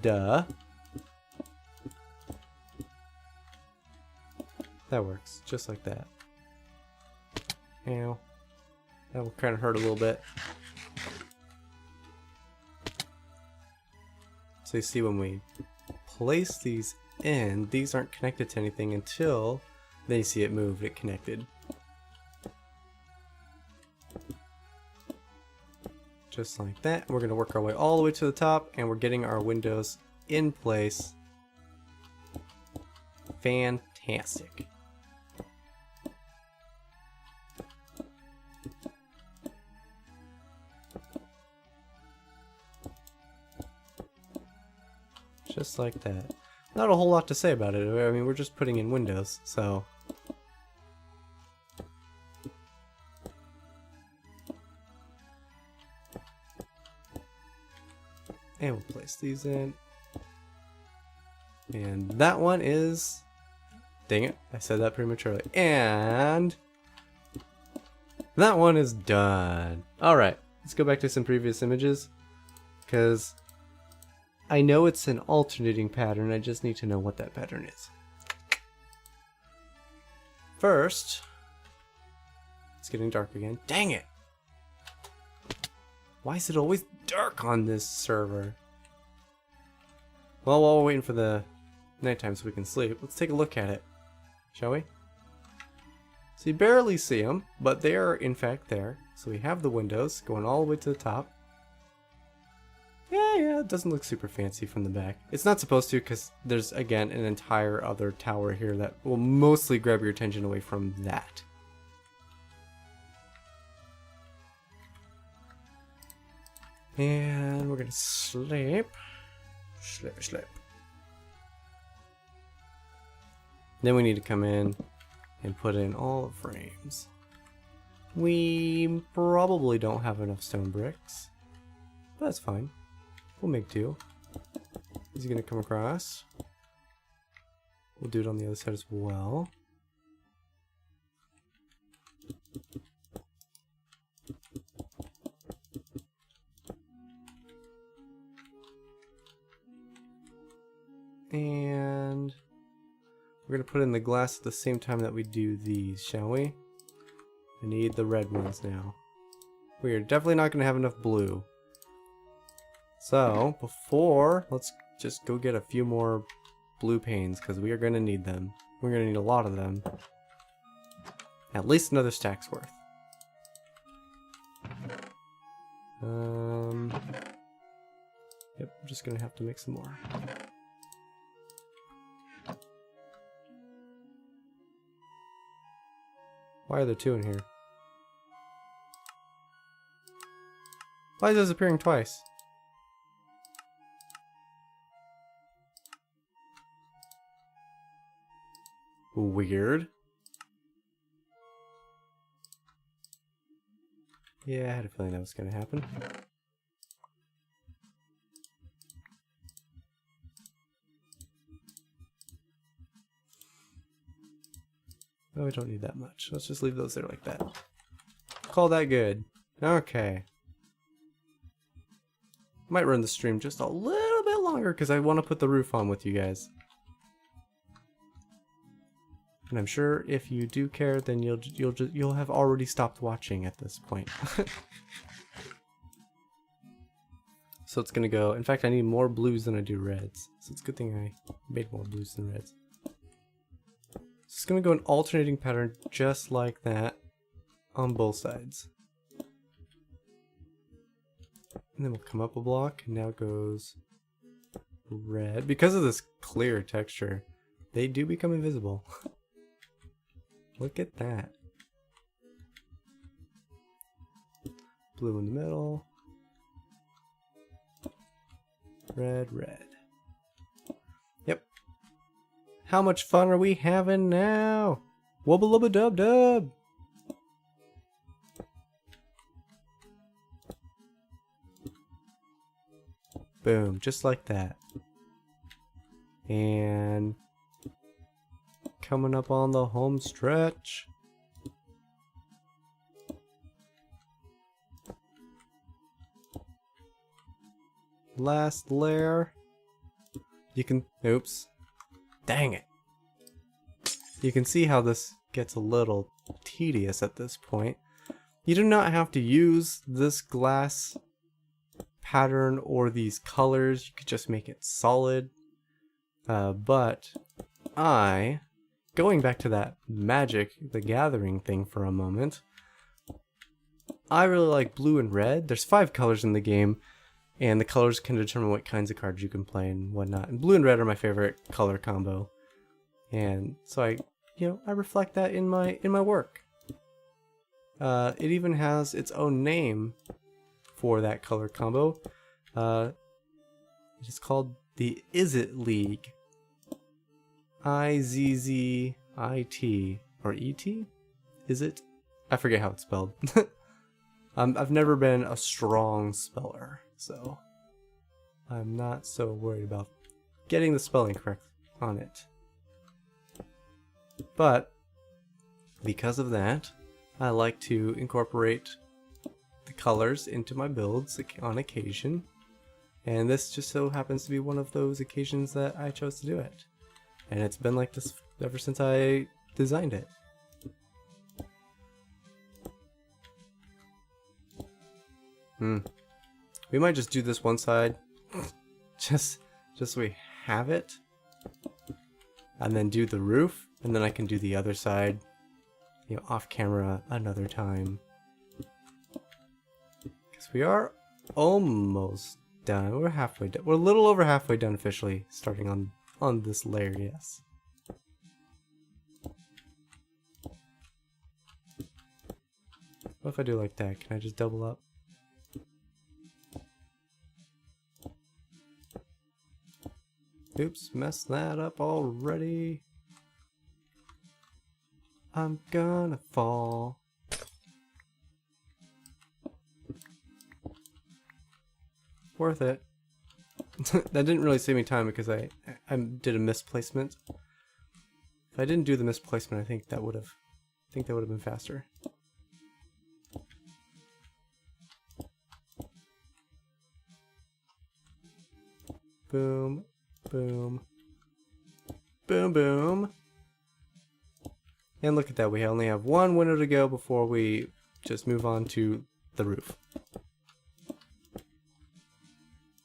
Duh. That works, just like that. Ow. That will kind of hurt a little bit. So you see when we place these in, these aren't connected to anything until they see it move, it connected. Just like that. We're going to work our way all the way to the top, and we're getting our windows in place. Fantastic. Just like that. Not a whole lot to say about it. I mean, we're just putting in windows, so... And we'll place these in. And that one is... Dang it, I said that prematurely. And... that one is done. Alright, let's go back to some previous images. Because... I know it's an alternating pattern, I just need to know what that pattern is. First, it's getting dark again. Dang it! Why is it always dark on this server? Well, while we're waiting for the nighttime so we can sleep, let's take a look at it, shall we? So you barely see them, but they are in fact there. So we have the windows going all the way to the top. Yeah, it doesn't look super fancy from the back. It's not supposed to because there's, again, an entire other tower here that will mostly grab your attention away from that. And we're gonna sleep. Sleep. Then we need to come in and put in all the frames. We probably don't have enough stone bricks, but that's fine. We'll make do. He's gonna come across. We'll do it on the other side as well. And we're gonna put in the glass at the same time that we do these, shall we? I need the red ones now. We are definitely not gonna have enough blue. So, let's just go get a few more blue panes, because we are going to need them. We're going to need a lot of them. At least another stack's worth. Yep, I'm just going to have to make some more. Why are there two in here? Why is this appearing twice? Weird. Yeah, I had a feeling that was going to happen. Oh, we don't need that much. Let's just leave those there like that. Call that good. Okay. Might run the stream just a little bit longer because I want to put the roof on with you guys. And I'm sure if you do care, then you'll have already stopped watching at this point. So it's gonna go. In fact, I need more blues than I do reds. So it's a good thing I made more blues than reds. So it's gonna go an alternating pattern just like that on both sides. And then we'll come up a block, and now it goes red. Because of this clear texture, they do become invisible. Look at that. Blue in the middle. Red, red. Yep. How much fun are we having now? Wubba lubba dub dub! Boom, just like that. And coming up on the home stretch. Last layer. You can, oops. Dang it. You can see how this gets a little tedious at this point. You do not have to use this glass pattern or these colors. You could just make it solid. But going back to that Magic the Gathering thing for a moment, I really like blue and red. There's 5 colors in the game, and the colors can determine what kinds of cards you can play and whatnot. And blue and red are my favorite color combo, and so I reflect that in my work. It even has its own name for that color combo. It's called the Izzit League. Izzit or Et? Is it? I forget how it's spelled. I've never been a strong speller, so I'm not so worried about getting the spelling correct on it. But because of that, I like to incorporate the colors into my builds on occasion, and this just so happens to be one of those occasions that I chose to do it. And it's been like this ever since I designed it. We might just do this one side, just so we have it, and then do the roof, and then I can do the other side, off camera another time. Because we are almost done. We're halfway done. We're a little over halfway done officially, starting on this layer, yes. What if I do like that? Can I just double up? Oops, messed that up already. I'm gonna fall. Worth it. That didn't really save me time because I did a misplacement. If I didn't do the misplacement, I think that would have been faster. Boom, boom, boom, boom. And look at that, we only have one window to go before we just move on to the roof.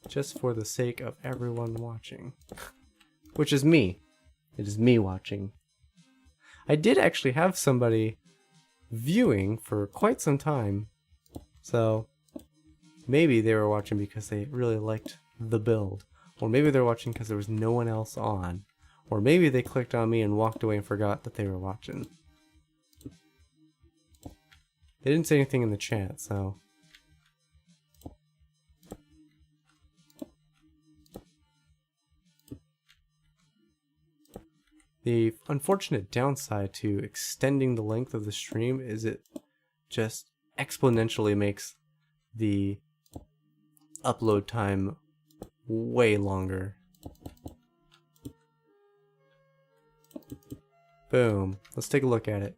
Just for the sake of everyone watching. Which is me. It is me watching. I did actually have somebody viewing for quite some time. So maybe they were watching because they really liked the build. Or maybe they're watching because there was no one else on. Or maybe they clicked on me and walked away and forgot that they were watching. They didn't say anything in the chat, so... The unfortunate downside to extending the length of the stream is it just exponentially makes the upload time way longer. Boom. Let's take a look at it.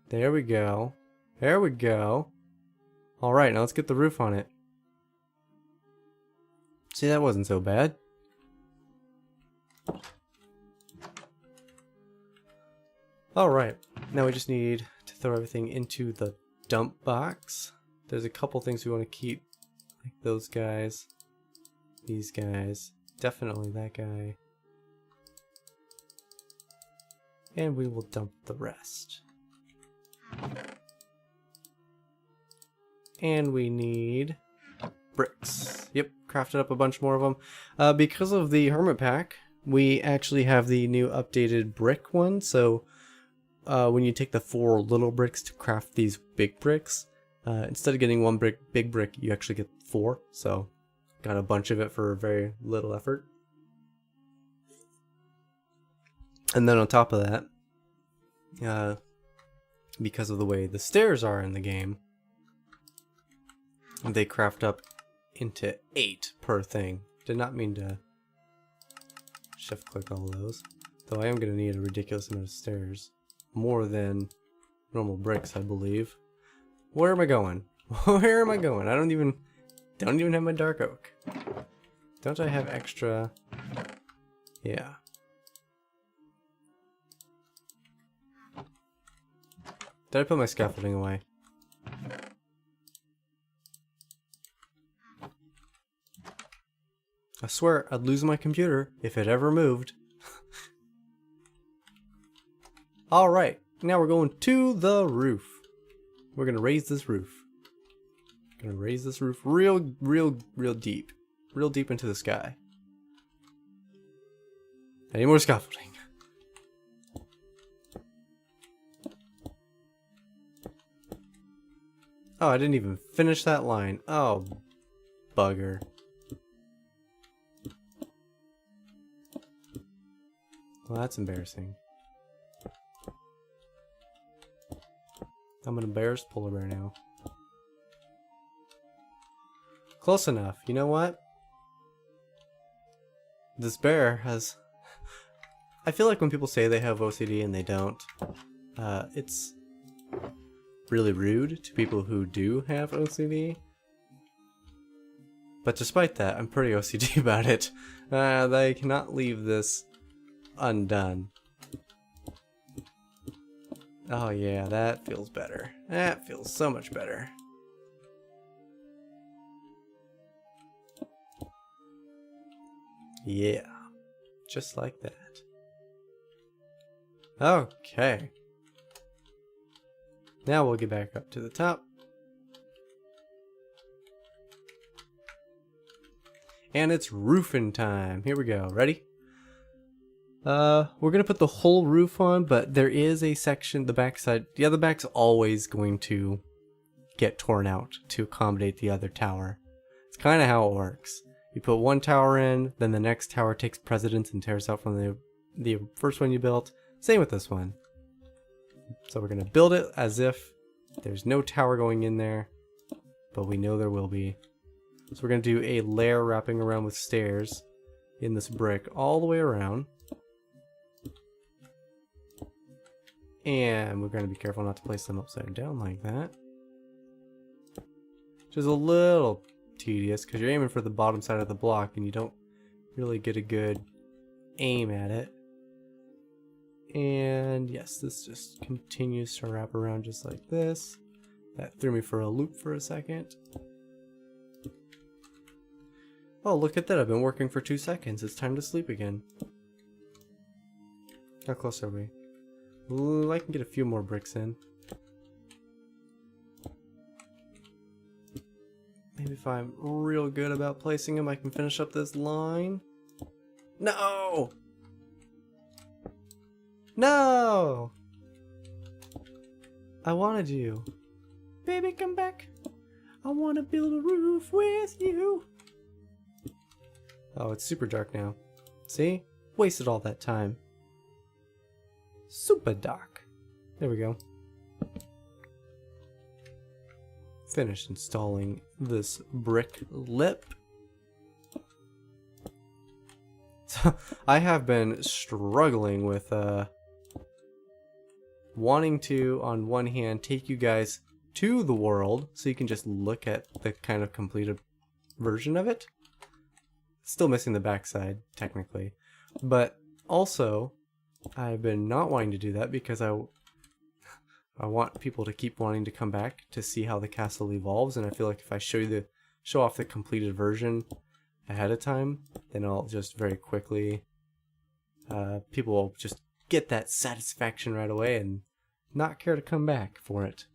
There we go. There we go. Alright, now let's get the roof on it. See, that wasn't so bad. Alright, now we just need to throw everything into the dump box. There's a couple things we want to keep, like those guys, these guys, definitely that guy. And we will dump the rest. And we need bricks. Yep, crafted up a bunch more of them. Because of the hermit pack, we actually have the new updated brick one. So when you take the 4 little bricks to craft these big bricks, instead of getting 1 big brick, you actually get 4. So got a bunch of it for very little effort. And then on top of that, because of the way the stairs are in the game, they craft up into 8 per thing. Did not mean to shift click all those. Though I am going to need a ridiculous amount of stairs. More than normal bricks, I believe. Where am I going? Where am I going? I don't even have my dark oak. Don't I have extra? Yeah. Did I put my scaffolding away? I swear I'd lose my computer if it ever moved. Alright, now we're going to the roof. We're gonna raise this roof. Gonna raise this roof real deep. Real deep into the sky. I need more scaffolding. Oh, I didn't even finish that line. Oh, bugger. Well, that's embarrassing. I'm an embarrassed polar bear now. Close enough. You know what? This bear has... I feel like when people say they have OCD and they don't, it's really rude to people who do have OCD. But despite that, I'm pretty OCD about it. They cannot leave this undone. Oh yeah, that feels better. That feels so much better. Yeah, just like that. Okay. Now we'll get back up to the top. And it's roofing time. Here we go. Ready? We're gonna put the whole roof on, but there is a section, the backside. The other back's always going to get torn out to accommodate the other tower. It's kind of how it works. You put one tower in, then the next tower takes precedence and tears out from the first one you built. Same with this one. So we're gonna build it as if there's no tower going in there, but we know there will be. So we're gonna do a layer wrapping around with stairs in this brick all the way around. And we're going to be careful not to place them upside down like that. Which is a little tedious because you're aiming for the bottom side of the block and you don't really get a good aim at it. And yes, this just continues to wrap around just like this. That threw me for a loop for a second. Oh, look at that. I've been working for 2 seconds. It's time to sleep again. How close are we? Ooh, I can get a few more bricks in. Maybe if I'm real good about placing them, I can finish up this line. No! No! I wanted you. Baby, come back. I want to build a roof with you. Oh, it's super dark now. See? Wasted all that time. Super dark. There we go. Finished installing this brick lip. So I have been struggling with wanting to, on one hand, take you guys to the world so you can just look at the kind of completed version of it. Still missing the backside, technically. But also, I've been not wanting to do that because I want people to keep wanting to come back to see how the castle evolves, and I feel like if I show off the completed version ahead of time, then I'll just very quickly people will just get that satisfaction right away and not care to come back for it.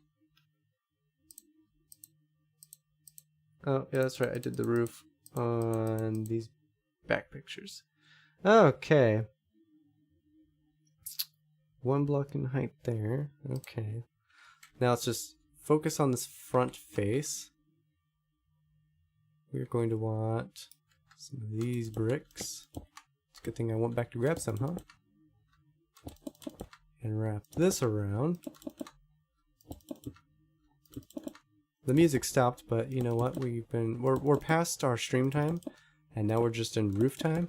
Oh, yeah, that's right. I did the roof on these back pictures. Okay. 1 block in height there. Okay. Now let's just focus on this front face. We're going to want some of these bricks. It's a good thing I went back to grab some, huh? And wrap this around. The music stopped, but you know what? We're past our stream time, and now we're just in roof time.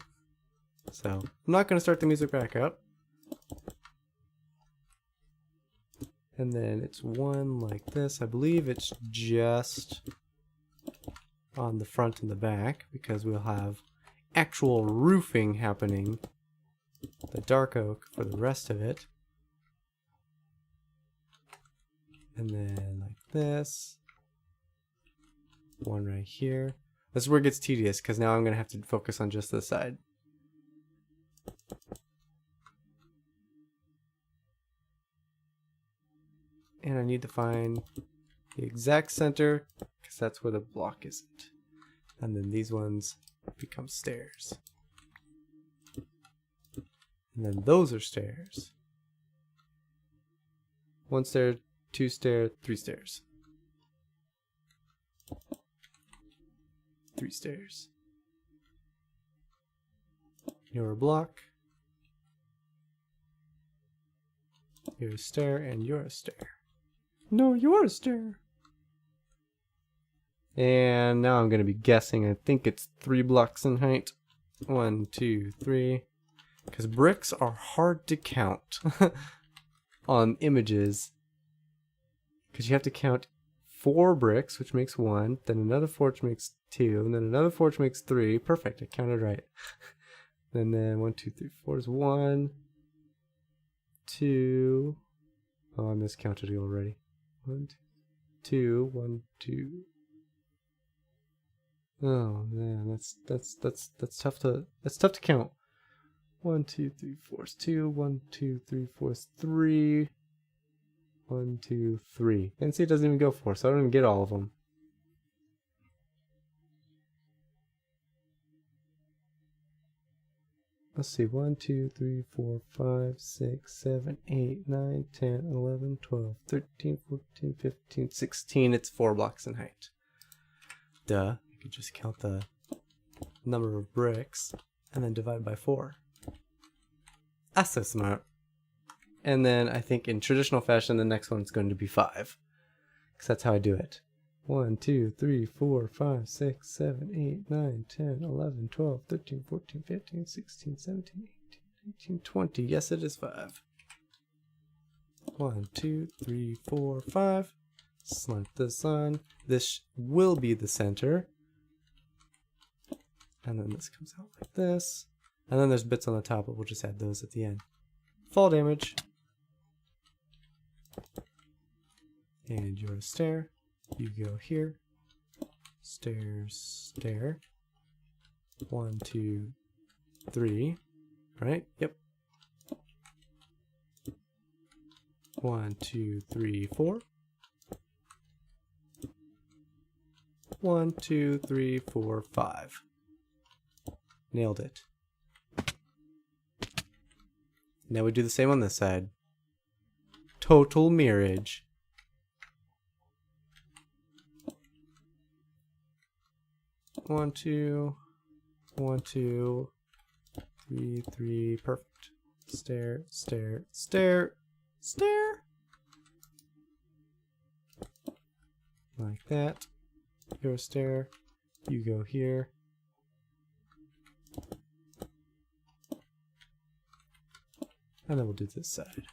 So I'm not gonna start the music back up. And then it's one like this. I believe it's just on the front and the back because we'll have actual roofing happening. The dark oak for the rest of it. And then like this. One right here. This is where it gets tedious because now I'm going to have to focus on just this side. And I need to find the exact center because that's where the block isn't. And then these ones become stairs. And then those are stairs. 1 stair, 2 stair, 3 stairs. 3 stairs. You're a block. You're a stair, and you're a stair. No, you're a stair. And now I'm going to be guessing. I think it's 3 blocks in height. 1, 2, 3. Because bricks are hard to count on images. Because you have to count 4 bricks, which makes 1, then another 4 which makes 2, and then another 4 which makes 3. Perfect, I counted right. And then 1, 2, 3, 4 is 1, 2. Oh, I miscounted it already. 1, 2, 1, 2. Oh man, that's tough to count. 1, 2, 3, 4 is 2. 1, 2, 3, 4 is 3. 1, 2, 3. And see, it doesn't even go 4, so I don't even get all of them. Let's see, 1, 2, 3, 4, 5, 6, 7, 8, 9, 10, 11, 12, 13, 14, 15, 16. It's 4 blocks in height. Duh. You could just count the number of bricks and then divide by 4. That's so smart. And then I think in traditional fashion, the next one's going to be 5. Because that's how I do it. 1, 2, 3, 4, 5, 6, 7, 8, 9, 10, 11, 12, 13, 14, 15, 16, 17, 18, 19, 20. Yes, it is 5. 1, 2, 3, 4, 5. Slant this on. This will be the center. And then this comes out like this. And then there's bits on the top, but we'll just add those at the end. Fall damage. And you're a stair. You go here. Stairs, stair. 1, 2, 3. Right? Yep. 1, 2, 3, 4. 1, 2, 3, 4, 5. Nailed it. Now we do the same on this side. Total mirage. One, two, 1, 2, 3, 3, perfect. Stair, stair, stair, stair. Like that. You're a stair. You go here. And then we'll do this side.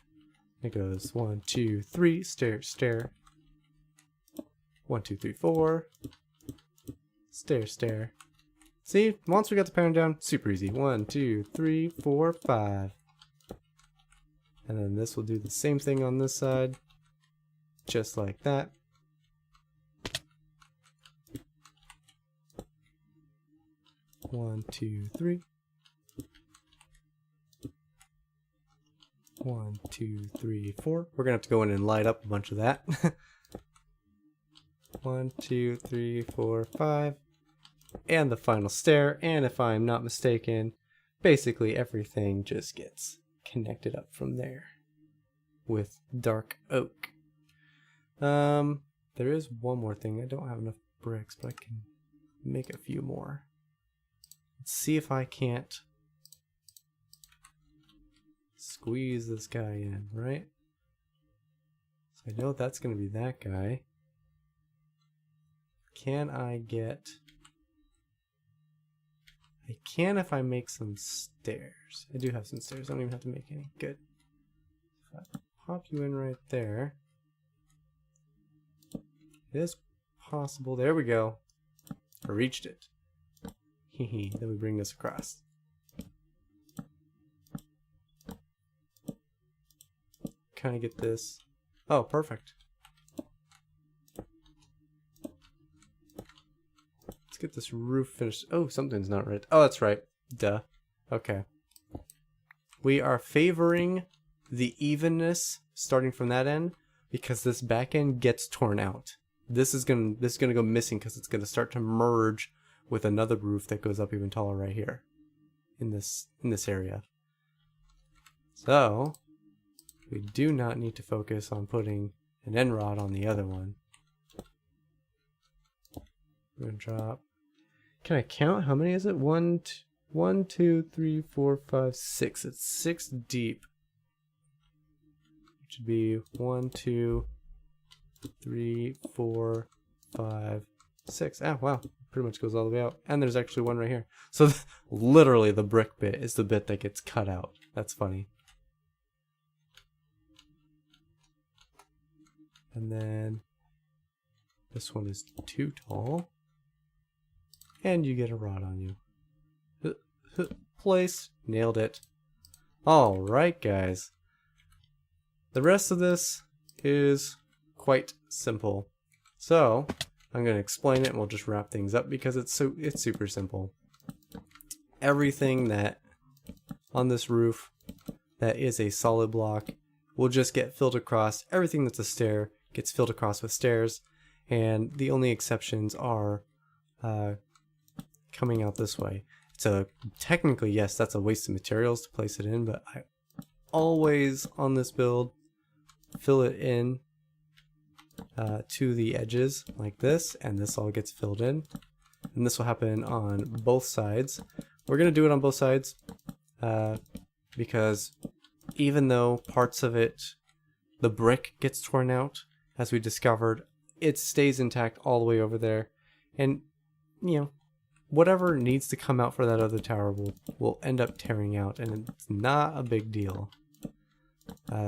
It goes 1, 2, 3, stair, stair. 1, 2, 3, 4. Stair, stair. See, once we got the pattern down, super easy. 1, 2, 3, 4, 5. And then this will do the same thing on this side. Just like that. One, 2, 3. 1, 2, 3, 4. We're gonna have to go in and light up a bunch of that. 1, 2, 3, 4, 5. And the final stair. And if I'm not mistaken, basically everything just gets connected up from there with dark oak. There is one more thing. I don't have enough bricks, but I can make a few more. Let's see if I can't squeeze this guy in, right? So I know that's going to be that guy. Can I get... I can if I make some stairs. I do have some stairs. I don't even have to make any. Good. If I pop you in right there. It is possible. There we go. I reached it. Hehe. Then we bring this across. Can I get this? Oh, perfect. Let's get this roof finished. Oh, something's not right. Oh, that's right. Duh. Okay. We are favoring the evenness starting from that end because this back end gets torn out. This is gonna go missing because it's gonna start to merge with another roof that goes up even taller right here in this area. So we do not need to focus on putting an end rod on the other one. We're gonna drop. Can I count? How many is it? 1, 2, 3, 4, 5, 6. It's 6 deep. Which would be 1, 2, 3, 4, 5, 6. Ah, wow. Pretty much goes all the way out. And there's actually one right here. So literally the brick bit is the bit that gets cut out. That's funny. And then this one is too tall. And you get a rod on you. Place. Nailed it. Alright, guys. The rest of this is quite simple. So, I'm going to explain it and we'll just wrap things up because it's super simple. Everything that on this roof that is a solid block will just get filled across. Everything that's a stair gets filled across with stairs, and the only exceptions are coming out this way. So technically, yes, that's a waste of materials to place it in, but I always on this build fill it in to the edges like this, and this all gets filled in. And this will happen on both sides. We're going to do it on both sides because even though parts of it, the brick gets torn out, as we discovered, it stays intact all the way over there. And, you know, whatever needs to come out for that other tower will end up tearing out, and it's not a big deal.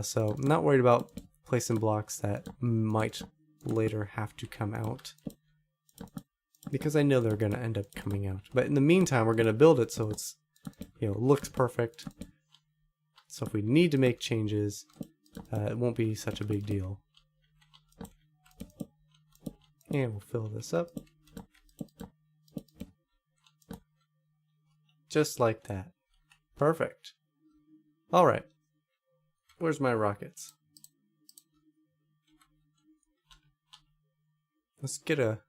So I'm not worried about placing blocks that might later have to come out, because I know they're going to end up coming out. But in the meantime, we're going to build it so it's, you know, looks perfect. So if we need to make changes, it won't be such a big deal. And we'll fill this up. Just like that. Perfect. Alright. Where's my rockets? Let's get a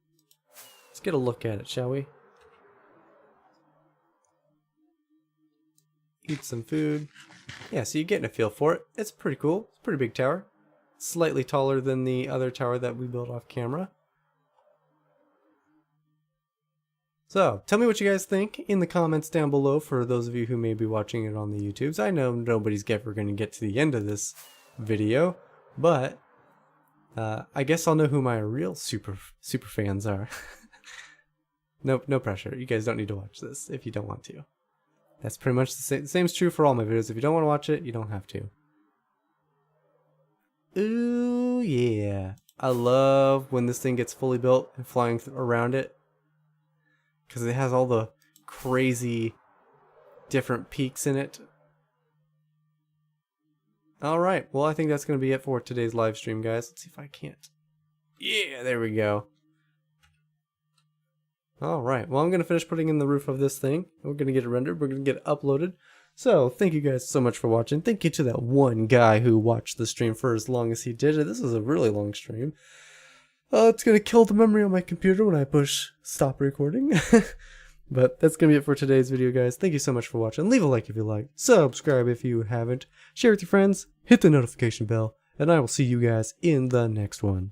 look at it, shall we? Eat some food. Yeah, so you're getting a feel for it. It's pretty cool. It's a pretty big tower. Slightly taller than the other tower that we built off camera. So, tell me what you guys think in the comments down below for those of you who may be watching it on the YouTubes. I know nobody's ever going to get to the end of this video, but I guess I'll know who my real super fans are. No pressure. You guys don't need to watch this if you don't want to. That's pretty much the same. The same is true for all my videos. If you don't want to watch it, you don't have to. Ooh, yeah. I love when this thing gets fully built and flying around it, because it has all the crazy different peaks in it. Alright, well I think that's going to be it for today's live stream, guys. Let's see if I can't. Yeah, there we go. Alright, well I'm going to finish putting in the roof of this thing. We're going to get it rendered. We're going to get it uploaded. So, thank you guys so much for watching. Thank you to that one guy who watched the stream for as long as he did it. This is a really long stream. It's gonna kill the memory on my computer when I push stop recording. But that's gonna be it for today's video, guys. Thank you so much for watching. Leave a like if you like, subscribe if you haven't, share with your friends, hit the notification bell, and I will see you guys in the next one.